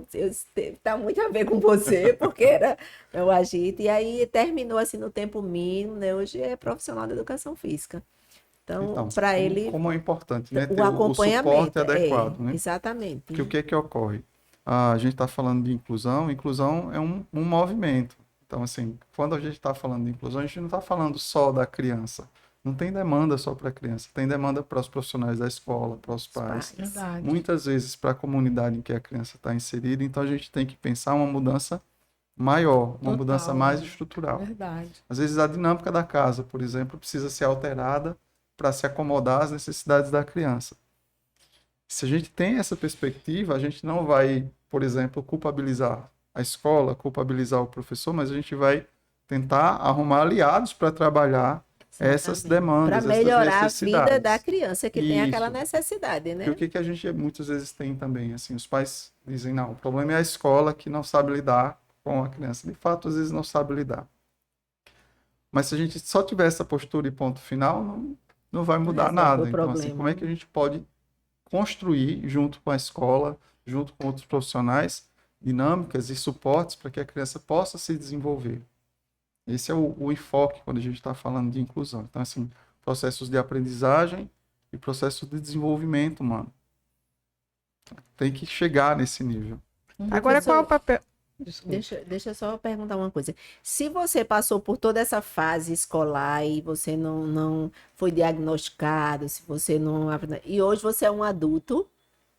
tá muito a ver com você, porque era o agito, e aí terminou assim no tempo mínimo, né? Hoje é profissional de educação física. Então, Então, para ele, como é importante, né, o ter o suporte acompanhamento, adequado, né? exatamente. Porque o que é que ocorre? A gente está falando de inclusão, inclusão é um movimento. Então, assim, quando a gente está falando de inclusão, a gente não está falando só da criança. Não tem demanda só para a criança, tem demanda para os profissionais da escola, para os pais, Verdade. muitas vezes para a comunidade em que a criança está inserida. Então, a gente tem que pensar uma mudança maior, uma mudança Total, mais né? estrutural. Verdade. Às vezes, a dinâmica da casa, por exemplo, precisa ser alterada para se acomodar às necessidades da criança. Se a gente tem essa perspectiva, a gente não vai, por exemplo, culpabilizar a escola, culpabilizar o professor, mas a gente vai tentar arrumar aliados para trabalhar essas Para demandas, essas melhorar a vida da necessidades. criança que tem aquela Isso. necessidade, né? Porque o que a gente muitas vezes tem também, assim, os pais dizem, não, o problema é a escola que não sabe lidar com a criança. De fato, às vezes não sabe lidar. Mas se a gente só tiver essa postura e ponto final, não vai mudar resolve nada. o Então, assim, problema. como é que a gente pode construir, junto com a escola, junto com outros profissionais, dinâmicas e suportes para que a criança possa se desenvolver? Esse é o enfoque quando a gente está falando de inclusão. Então, assim, processos de aprendizagem e processos de desenvolvimento humano. Tem que chegar nesse nível. Agora, qual é o papel? Desculpa. Deixa eu só perguntar uma coisa. Se você passou por toda essa fase escolar e você não foi diagnosticado, se você não. E hoje você é um adulto,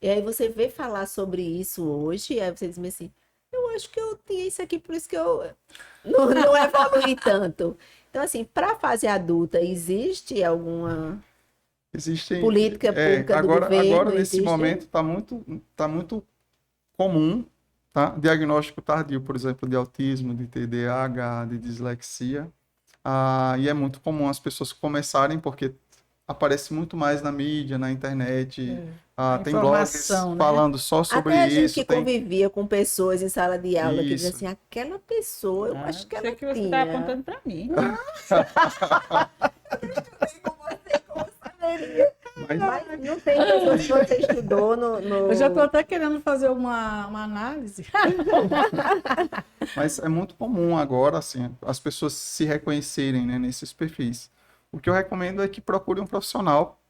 e aí você vê falar sobre isso hoje, e aí você diz assim: eu acho que eu tinha isso aqui, por isso que eu não evoluí tanto. Então, assim, para a fase adulta, existe alguma Existem, política pública do governo? agora nesse Existe? momento, tá muito comum, tá? Diagnóstico tardio, por exemplo, de autismo, de TDAH, de dislexia. E é muito comum as pessoas começarem, porque aparece muito mais na mídia, na internet. Tem blogs Informação, né? falando só sobre Até a gente isso. que convivia com pessoas em sala de aula que dizia Isso. assim, aquela pessoa, eu acho que ela Sei que você tinha. está apontando para mim. Mas, Mas não tem pessoas que você estudou no... Eu já estou até querendo fazer uma análise. mas é muito comum agora, assim, as pessoas se reconhecerem, né, nesses perfis. O que eu recomendo é que procure um profissional,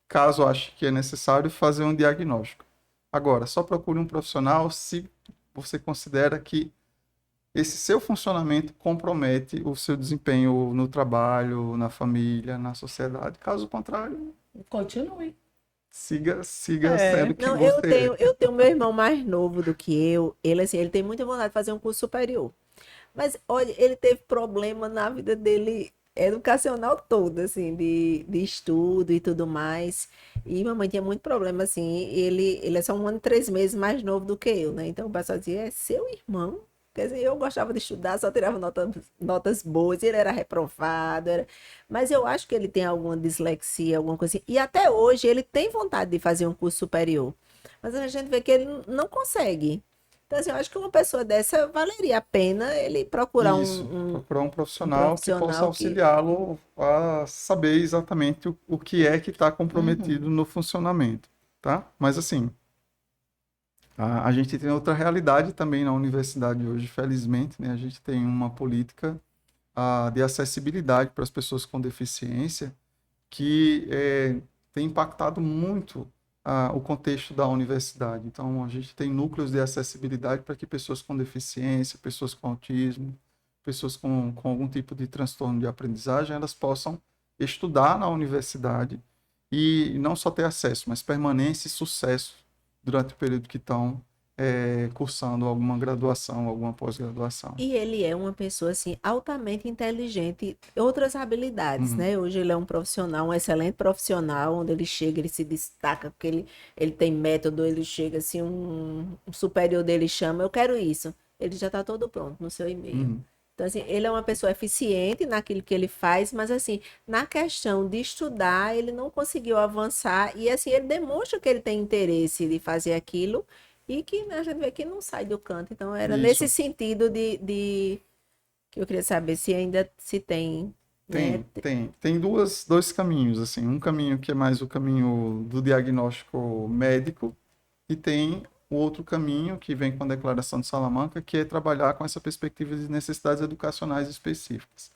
caso ache que é necessário fazer um diagnóstico. Agora, só procure um profissional se você considera que esse seu funcionamento compromete o seu desempenho no trabalho, na família, na sociedade. Caso contrário, Continue. siga sendo quem Não, você é. eu tenho meu irmão mais novo do que eu. Ele, assim, ele tem muita vontade de fazer um curso superior. Mas, olha, ele teve problema na vida dele educacional toda, assim, de estudo e tudo mais. E mamãe tinha muito problema, assim. Ele é só 1 ano e 3 meses mais novo do que eu, né? Então o pessoal dizia, é seu irmão? Quer dizer, eu gostava de estudar, só tirava notas boas, ele era reprovado. Mas eu acho que ele tem alguma dislexia, alguma coisa assim. E até hoje ele tem vontade de fazer um curso superior. Mas a gente vê que ele não consegue. Então, assim, eu acho que uma pessoa dessa valeria a pena ele procurar Isso, procurar um profissional que profissional possa que- auxiliá-lo a saber exatamente o que é que está comprometido no funcionamento, tá? Mas assim, a gente tem outra realidade também na universidade hoje, felizmente, né? A gente tem uma política de acessibilidade para as pessoas com deficiência que tem impactado muito o contexto da universidade. Então, a gente tem núcleos de acessibilidade para que pessoas com deficiência, pessoas com autismo, pessoas com algum tipo de transtorno de aprendizagem, elas possam estudar na universidade e não só ter acesso, mas permanência e sucesso durante o período que estão cursando alguma graduação, alguma pós-graduação. E ele é uma pessoa assim altamente inteligente, outras habilidades, né? Hoje ele é um profissional, um excelente profissional, onde ele chega, ele se destaca, porque ele tem método, ele chega assim, um superior dele chama, eu quero isso. Ele já está todo pronto no seu e-mail. Então, assim, ele é uma pessoa eficiente naquilo que ele faz, mas, assim, na questão de estudar, ele não conseguiu avançar. E, assim, ele demonstra que ele tem interesse de fazer aquilo e que, né, a gente vê que não sai do canto. Então, era Isso. nesse sentido que eu queria saber se ainda se tem, né? Tem dois caminhos, assim. Um caminho que é mais o caminho do diagnóstico médico e tem o outro caminho que vem com a Declaração de Salamanca, que é trabalhar com essa perspectiva de necessidades educacionais específicas.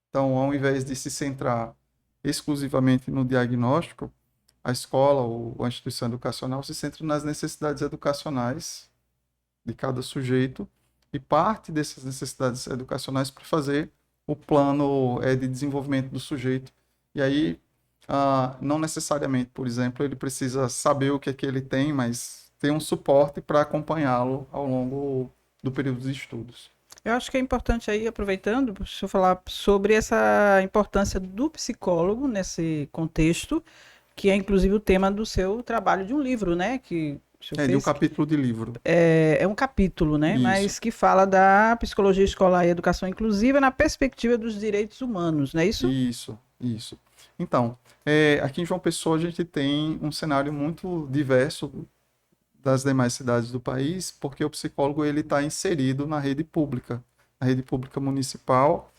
Então, ao invés de se centrar exclusivamente no diagnóstico, a escola ou a instituição educacional se centra nas necessidades educacionais de cada sujeito e parte dessas necessidades educacionais para fazer o plano de desenvolvimento do sujeito. E aí, não necessariamente, por exemplo, ele precisa saber o que é que ele tem, mas ter um suporte para acompanhá-lo ao longo do período de estudos. Eu acho que é importante aí, aproveitando, deixa eu falar sobre essa importância do psicólogo nesse contexto, que é inclusive o tema do seu trabalho de um livro, né? Que de um capítulo de livro. É um capítulo, né? Isso. Mas que fala da psicologia escolar e educação inclusiva na perspectiva dos direitos humanos, não é isso? Isso. Então, aqui em João Pessoa a gente tem um cenário muito diverso das demais cidades do país, porque o psicólogo ele está inserido na rede pública municipal,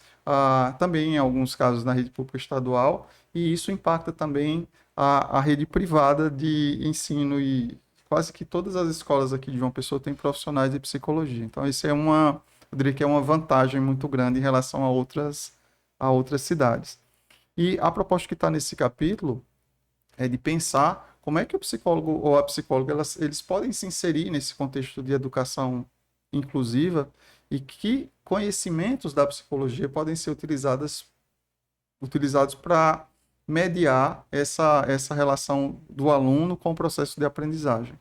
também em alguns casos na rede pública estadual, e isso impacta também a rede privada de ensino, e quase que todas as escolas aqui de João Pessoa têm profissionais de psicologia. Então, isso eu diria que é uma vantagem muito grande em relação a outras cidades. E a proposta que está nesse capítulo é de pensar como é que o psicólogo ou a psicóloga eles podem se inserir nesse contexto de educação inclusiva e que conhecimentos da psicologia podem ser utilizados para mediar essa relação do aluno com o processo de aprendizagem.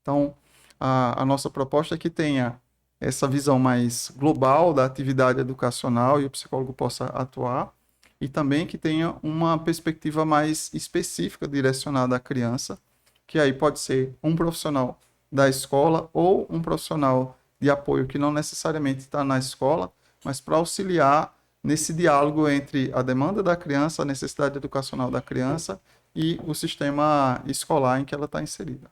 Então, a nossa proposta é que tenha essa visão mais global da atividade educacional e o psicólogo possa atuar, e também que tenha uma perspectiva mais específica direcionada à criança, que aí pode ser um profissional da escola ou um profissional de apoio que não necessariamente está na escola, mas para auxiliar nesse diálogo entre a demanda da criança, a necessidade educacional da criança e o sistema escolar em que ela está inserida.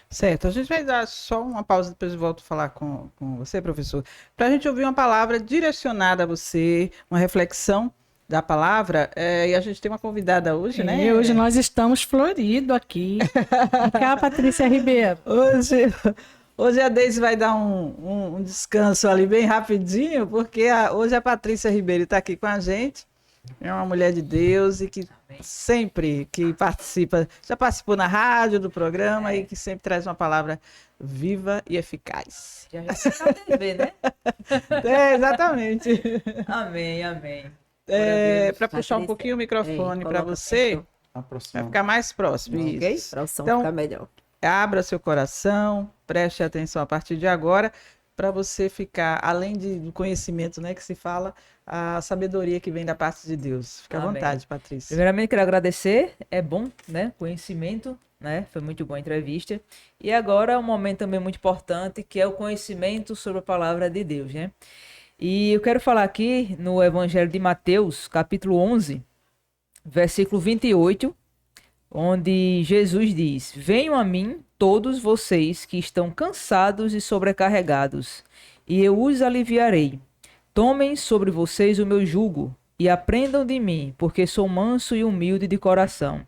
Certo, a gente vai dar só uma pausa, depois eu volto a falar com você, professor, para a gente ouvir uma palavra direcionada a você, uma reflexão da palavra, e a gente tem uma convidada hoje, né? Hoje nós estamos floridos aqui. Cá, Patrícia Ribeiro. Hoje a Deise vai dar um descanso ali bem rapidinho, porque hoje a Patrícia Ribeiro está aqui com a gente. É uma mulher de Deus e que sempre que participa, já participou na rádio do programa e que sempre traz uma palavra viva e eficaz. Já recebeu na TV, né? Exatamente. Amém. Para puxar um pouquinho o microfone para você, vai ficar mais próximo. Ok? Isso. Para o som Então, ficar melhor. abra seu coração, preste atenção a partir de agora, para você ficar, além do conhecimento, né, que se fala, a sabedoria que vem da parte de Deus. Fica à Amém. vontade, Patrícia. Primeiramente, quero agradecer. É bom, né? Conhecimento, né? Foi muito boa a entrevista. E agora, um momento também muito importante, que é o conhecimento sobre a palavra de Deus, né? E eu quero falar aqui no Evangelho de Mateus, capítulo 11, versículo 28, onde Jesus diz: Venham a mim todos vocês que estão cansados e sobrecarregados, e eu os aliviarei. Tomem sobre vocês o meu jugo e aprendam de mim, porque sou manso e humilde de coração.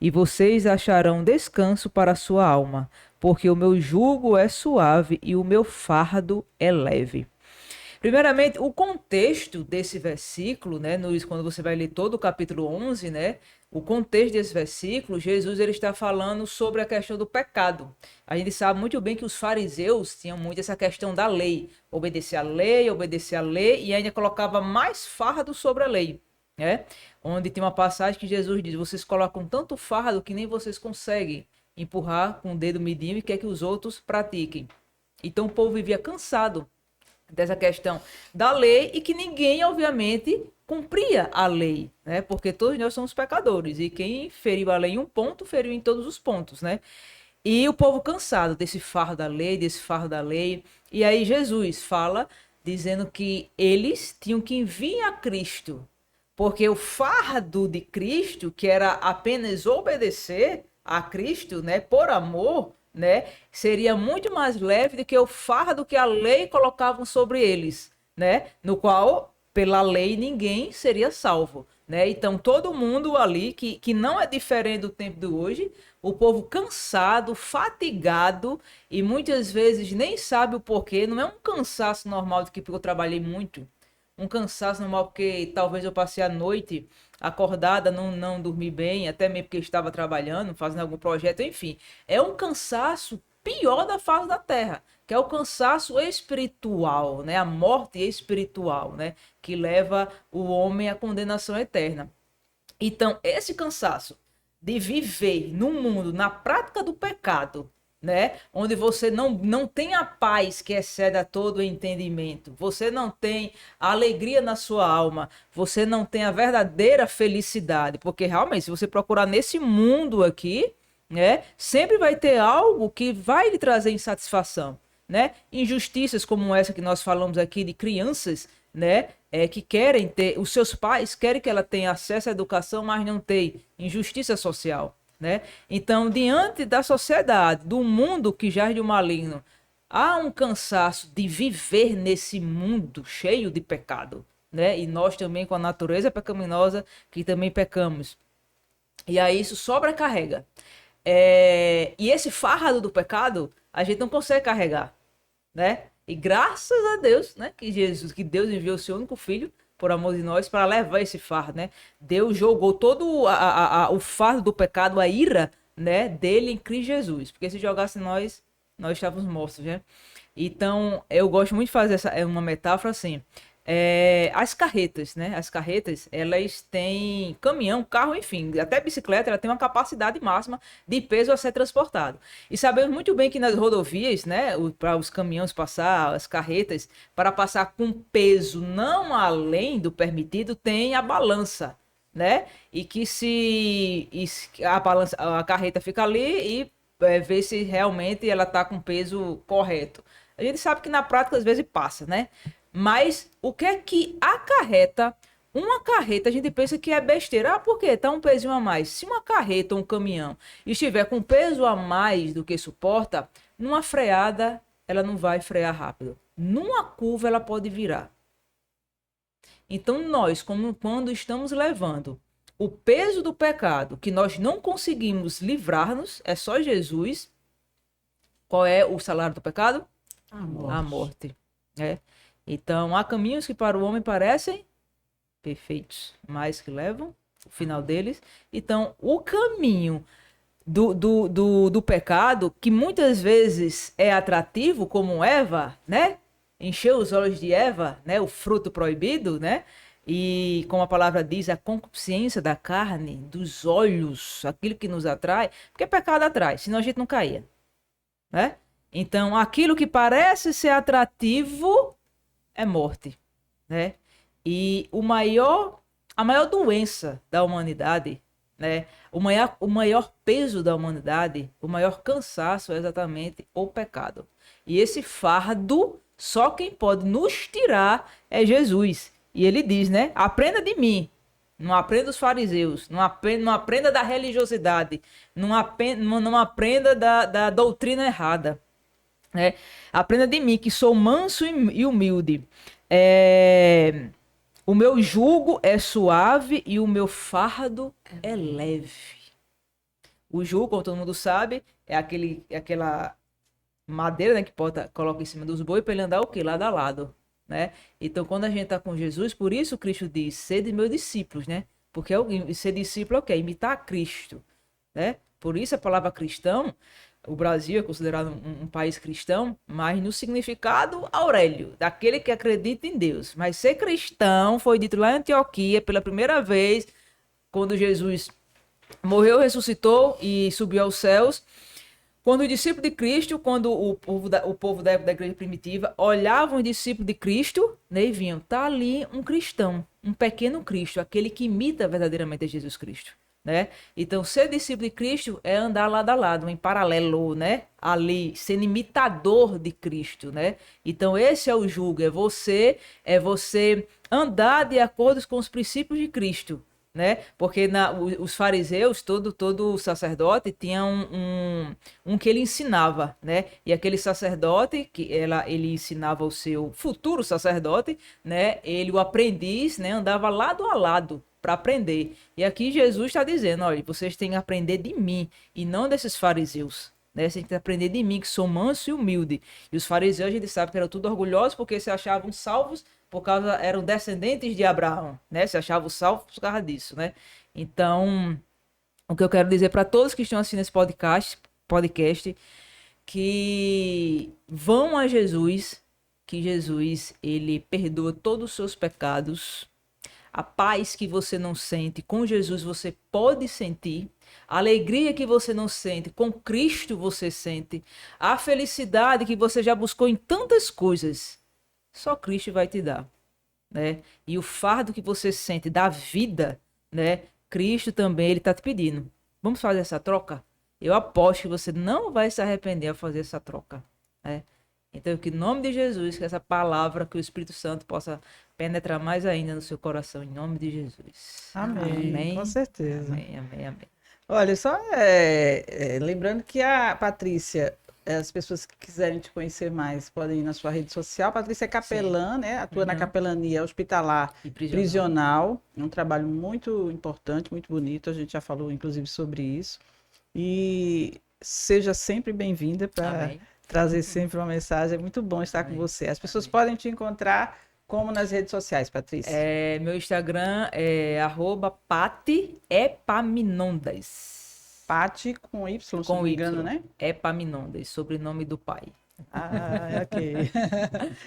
E vocês acharão descanso para a sua alma, porque o meu jugo é suave e o meu fardo é leve. Primeiramente, o contexto desse versículo, né, quando você vai ler todo o capítulo 11, né, o contexto desse versículo, Jesus ele está falando sobre a questão do pecado. A gente sabe muito bem que os fariseus tinham muito essa questão da lei, obedecer à lei, e ainda colocava mais fardo sobre a lei, né? Onde tem uma passagem que Jesus diz: vocês colocam tanto fardo que nem vocês conseguem empurrar com o dedo midinho e quer que os outros pratiquem. Então o povo vivia cansado dessa questão da lei e que ninguém, obviamente, cumpria a lei, né? Porque todos nós somos pecadores e quem feriu a lei em um ponto, feriu em todos os pontos, né? E o povo cansado desse fardo da lei, e aí Jesus fala dizendo que eles tinham que vir a Cristo, porque o fardo de Cristo, que era apenas obedecer a Cristo, né, por amor, né, seria muito mais leve do que o fardo que a lei colocava sobre eles, né, no qual, pela lei, ninguém seria salvo, né? Então, todo mundo ali, que não é diferente do tempo de hoje, o povo cansado, fatigado, e muitas vezes nem sabe o porquê, não é um cansaço normal de que eu trabalhei muito, um cansaço normal porque talvez eu passei a noite acordada, não dormi bem, até mesmo porque eu estava trabalhando, fazendo algum projeto, enfim. É um cansaço pior da face da terra, que é o cansaço espiritual, né? A morte espiritual, né? Que leva o homem à condenação eterna. Então, esse cansaço de viver no mundo, na prática do pecado, né? Onde você não tem a paz que excede a todo entendimento, você não tem a alegria na sua alma, você não tem a verdadeira felicidade, porque realmente, se você procurar nesse mundo aqui, né, sempre vai ter algo que vai lhe trazer insatisfação, né? Injustiças como essa que nós falamos aqui de crianças, né? Que querem ter, os seus pais querem que ela tenha acesso à educação, mas não tem. Injustiça social, né? Então, diante da sociedade, do mundo que jaz de maligno, há um cansaço de viver nesse mundo cheio de pecado, né? E nós também, com a natureza pecaminosa, que também pecamos. E aí isso sobrecarrega. E esse fardo do pecado, a gente não consegue carregar, né? E graças a Deus, né, que Deus enviou o seu único filho por amor de nós para levar esse fardo, né? Deus jogou todo o fardo do pecado, a ira, né, dele em Cristo Jesus, porque se jogasse nós estávamos mortos, né? Então, eu gosto muito de fazer uma metáfora assim. As carretas, né? As carretas, elas têm caminhão, carro, enfim, até bicicleta, ela tem uma capacidade máxima de peso a ser transportado. E sabemos muito bem que nas rodovias, né, para os caminhões passar, as carretas, para passar com peso não além do permitido, tem a balança, né? E que se a carreta fica ali e vê se realmente ela está com peso correto. A gente sabe que na prática às vezes passa, né? Mas o que é que acarreta uma carreta? A gente pensa que é besteira. Ah, por quê? Tá um pezinho a mais. Se uma carreta ou um caminhão estiver com peso a mais do que suporta, numa freada ela não vai frear rápido. Numa curva ela pode virar. Então nós, como quando estamos levando o peso do pecado, que nós não conseguimos livrar-nos, é só Jesus. Qual é o salário do pecado? A morte. Então, há caminhos que para o homem parecem perfeitos, mas que levam o final deles. Então, o caminho do pecado, que muitas vezes é atrativo, como Eva, né? Encheu os olhos de Eva, né? O fruto proibido, né? E como a palavra diz, a concupiscência da carne, dos olhos, aquilo que nos atrai, porque pecado atrai, senão a gente não caía, né? Então, aquilo que parece ser atrativo é morte, né? E a maior doença da humanidade, né? O maior peso da humanidade, o maior cansaço é exatamente o pecado. E esse fardo, só quem pode nos tirar é Jesus. E ele diz, né? Aprenda de mim. Não aprenda dos fariseus, não aprenda da religiosidade, não aprenda da doutrina errada. Aprenda de mim, que sou manso e humilde. O meu jugo é suave e o meu fardo é leve. O jugo, como todo mundo sabe, é aquela madeira, né, que coloca em cima dos bois para ele andar o quê? Lado a lado, né? Então, quando a gente está com Jesus, por isso Cristo diz, sede meus discípulos, né? Porque ser discípulo é o quê? Imitar a Cristo, né? Por isso a palavra cristão, o Brasil é considerado um país cristão, mas no significado Aurélio, daquele que acredita em Deus. Mas ser cristão foi dito lá em Antioquia pela primeira vez, quando Jesus morreu, ressuscitou e subiu aos céus. Quando o discípulo de Cristo, quando o povo da época da igreja primitiva olhavam o discípulo de Cristo, né, e viam, tá ali um cristão, um pequeno Cristo, aquele que imita verdadeiramente Jesus Cristo, né? Então, ser discípulo de Cristo é andar lado a lado, em paralelo, né? Ali, sendo imitador de Cristo, né? Então, esse é o jugo, é você andar de acordo com os princípios de Cristo, né? Porque os fariseus, todo sacerdote tinha um que ele ensinava, né? E aquele sacerdote que ele ensinava o seu futuro sacerdote, né? Ele, o aprendiz, né? Andava lado a lado para aprender. E aqui Jesus está dizendo, olha, vocês têm que aprender de mim e não desses fariseus. Né? Vocês têm que aprender de mim, que sou manso e humilde. E os fariseus, a gente sabe que eram tudo orgulhosos porque se achavam salvos por causa, eram descendentes de Abraão, né? Se achavam salvos por causa disso, né? Então, o que eu quero dizer para todos que estão assistindo esse podcast, que vão a Jesus, que Jesus, ele perdoa todos os seus pecados. A paz que você não sente, com Jesus você pode sentir. A alegria que você não sente, com Cristo você sente. A felicidade que você já buscou em tantas coisas, só Cristo vai te dar, né? E o fardo que você sente da vida, né? Cristo também, ele está te pedindo. Vamos fazer essa troca? Eu aposto que você não vai se arrepender ao fazer essa troca, né? Então, que em nome de Jesus, que essa palavra, que o Espírito Santo possa penetrar mais ainda no seu coração, em nome de Jesus. Amém, Amém. com certeza. Amém, amém, amém. Olha, só lembrando que a Patrícia, as pessoas que quiserem te conhecer mais, podem ir na sua rede social. Patrícia é capelã, né? Atua na capelania hospitalar E prisional. É um trabalho muito importante, muito bonito. A gente já falou, inclusive, sobre isso. E seja sempre bem-vinda para Amém. trazer sempre uma mensagem. É muito bom estar com Amém. você. As pessoas podem te encontrar como nas redes sociais, Patrícia? Meu Instagram é @Pati Epaminondas. Pati com Y, se não Com me Y. engano, né? Epaminondas, sobrenome do pai. Ah, ok.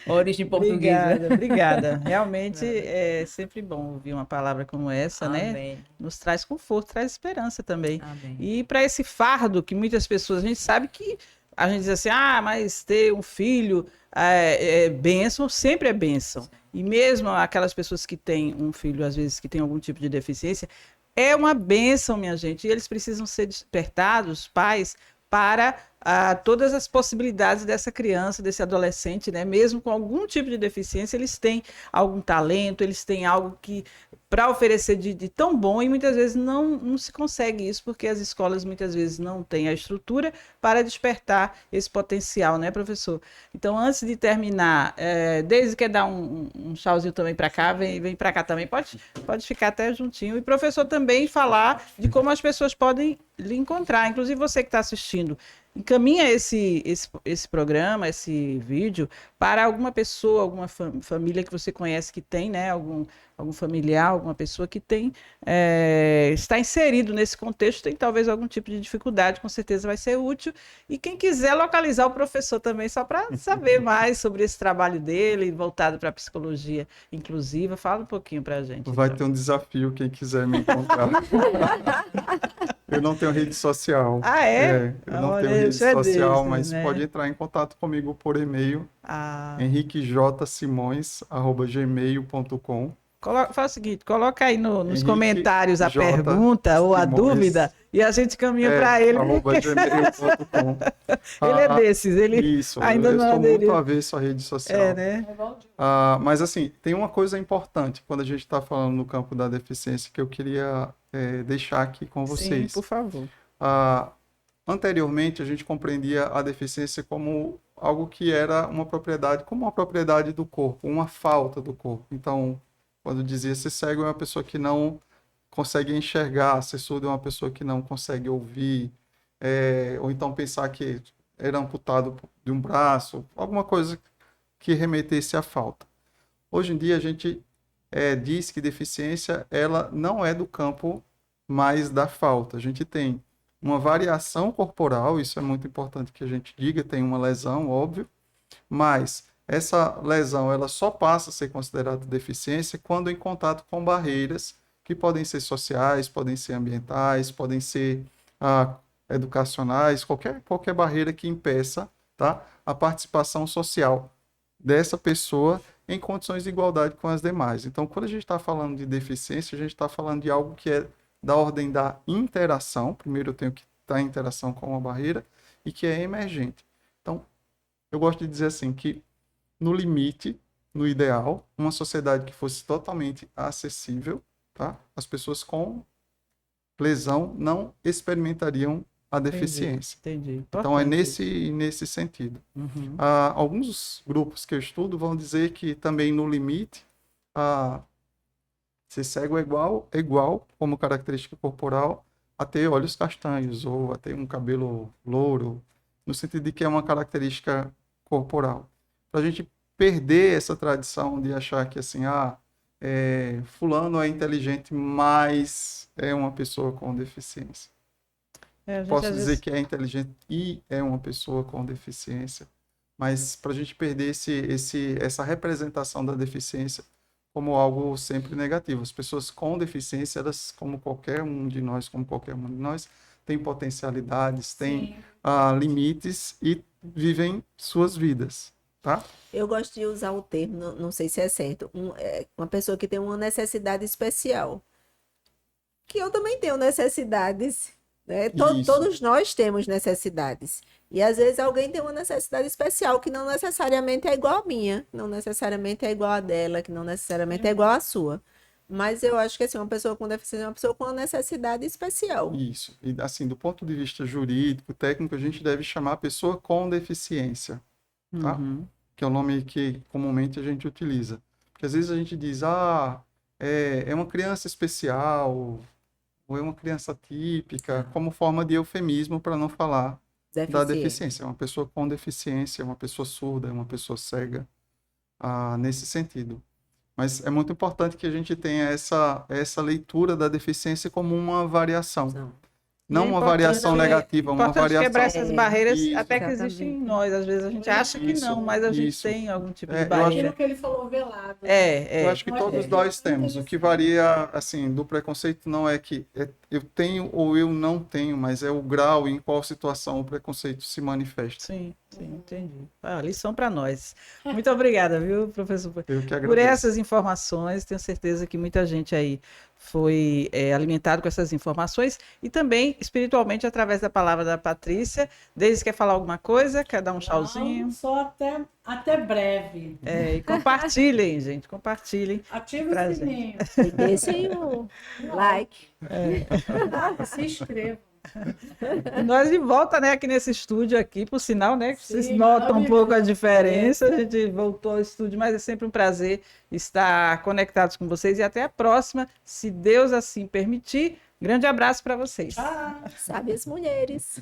Origem portuguesa. Obrigada, obrigada. Realmente é sempre bom ouvir uma palavra como essa, né? Amém. Nos traz conforto, traz esperança também. Amém. E para esse fardo que muitas pessoas, a gente sabe que a gente diz assim, mas ter um filho é bênção, sempre é bênção. E mesmo aquelas pessoas que têm um filho, às vezes, que tem algum tipo de deficiência, é uma bênção, minha gente. E eles precisam ser despertados, pais, para todas as possibilidades dessa criança, desse adolescente, né? Mesmo com algum tipo de deficiência, eles têm algum talento, eles têm algo que para oferecer de tão bom, e muitas vezes não se consegue isso, porque as escolas muitas vezes não têm a estrutura para despertar esse potencial, né, professor? Então, antes de terminar, Deise quer dar um tchauzinho também para cá, vem para cá também, pode ficar até juntinho. E professor também falar de como as pessoas podem lhe encontrar, inclusive você que está assistindo. Encaminha esse programa, esse vídeo, para alguma pessoa, alguma família que você conhece que tem, né? Algum familiar, alguma pessoa que tem, está inserido nesse contexto, tem talvez algum tipo de dificuldade, com certeza vai ser útil. E quem quiser localizar o professor também, só para saber mais sobre esse trabalho dele, voltado para a psicologia inclusiva, fala um pouquinho para a gente. Vai ter um desafio, quem quiser me encontrar. Eu não tenho rede social. Ah, é? Eu não Olha, tenho rede isso é social, desses, mas né? pode entrar em contato comigo por e-mail, henriquejsimões@gmail.com. Faz o seguinte, coloca aí nos Henrique comentários a J. pergunta ou a Simões. dúvida e a gente caminha para ele. @gmail.com. Ele é desses, ele Isso, ainda eu não sou aderiu. muito avesso à rede social. né? Mas assim, tem uma coisa importante quando a gente está falando no campo da deficiência que eu queria deixar aqui com vocês. Sim, por favor. Anteriormente, a gente compreendia a deficiência como algo que era uma propriedade, como uma propriedade do corpo, uma falta do corpo. Então, quando dizia ser cego é uma pessoa que não consegue enxergar, ser surdo é uma pessoa que não consegue ouvir, ou então pensar que era amputado de um braço, alguma coisa que remetesse à falta. Hoje em dia a gente diz que deficiência ela não é do campo mais da falta. A gente tem uma variação corporal, isso é muito importante que a gente diga, tem uma lesão, óbvio, mas essa lesão ela só passa a ser considerada deficiência quando em contato com barreiras que podem ser sociais, podem ser ambientais, podem ser educacionais, qualquer barreira que impeça, tá, a participação social dessa pessoa em condições de igualdade com as demais. Então, quando a gente está falando de deficiência, a gente está falando de algo que é da ordem da interação. Primeiro eu tenho que estar em interação com uma barreira e que é emergente. Então, eu gosto de dizer assim que, no limite, no ideal, uma sociedade que fosse totalmente acessível, tá? As pessoas com lesão não experimentariam a deficiência. Entendi. Então, é Importante. nesse sentido. Uhum. Alguns grupos que eu estudo vão dizer que também no limite, ser cego é igual como característica corporal a ter olhos castanhos ou a ter um cabelo louro, no sentido de que é uma característica corporal. Para a gente perder essa tradição de achar que assim, fulano é inteligente, mas é uma pessoa com deficiência. A gente, Posso às dizer vezes, que é inteligente e é uma pessoa com deficiência, mas para a gente perder essa representação da deficiência como algo sempre negativo. As pessoas com deficiência, elas, como qualquer um de nós, têm potencialidades, têm limites e vivem suas vidas, tá? Eu gosto de usar o termo, não sei se é certo, uma pessoa que tem uma necessidade especial. Que eu também tenho necessidades, né? Isso. Todos nós temos necessidades. E às vezes alguém tem uma necessidade especial que não necessariamente é igual à minha, não necessariamente é igual à dela, que não necessariamente é igual à sua. Mas eu acho que assim, uma pessoa com deficiência é uma pessoa com uma necessidade especial. Isso. E assim, do ponto de vista jurídico, técnico, a gente deve chamar a pessoa com deficiência, tá? uhum. Que é o nome que comumente a gente utiliza. Porque às vezes a gente diz, é uma criança especial, ou é uma criança típica, como forma de eufemismo para não falar da deficiência. É uma pessoa com deficiência, uma pessoa surda, uma pessoa cega, nesse sentido. Mas é muito importante que a gente tenha essa leitura da deficiência como uma variação. Não E é uma variação importante- negativa, uma importante variação. quebrar essas barreiras Isso. até que existem em nós. Às vezes a gente acha que Isso, não, mas a gente isso. tem algum tipo de Eu acho barreira. Aquilo que ele falou, velado. É. Eu acho que todos nós temos. O que varia, assim, do preconceito não é que eu tenho ou eu não tenho, mas é o grau em qual situação o preconceito se manifesta. Sim, entendi. Lição para nós. Muito obrigada, viu, professor? Eu que Por agradeço. essas informações, tenho certeza que muita gente aí foi alimentado com essas informações e também espiritualmente através da palavra da Patrícia. Deise, quer falar alguma coisa? Quer dar um tchauzinho? Não, só até breve. E compartilhem, gente, compartilhem. Ative Pra o sininho. E deixem o like. Se inscreva. Nós de volta, né, aqui nesse estúdio aqui, por sinal, né, que vocês Sim, notam um pouco a maravilhoso. diferença. A gente voltou ao estúdio, mas é sempre um prazer estar conectados com vocês e até a próxima, se Deus assim permitir. Grande abraço para vocês. Ah. Sabe as mulheres.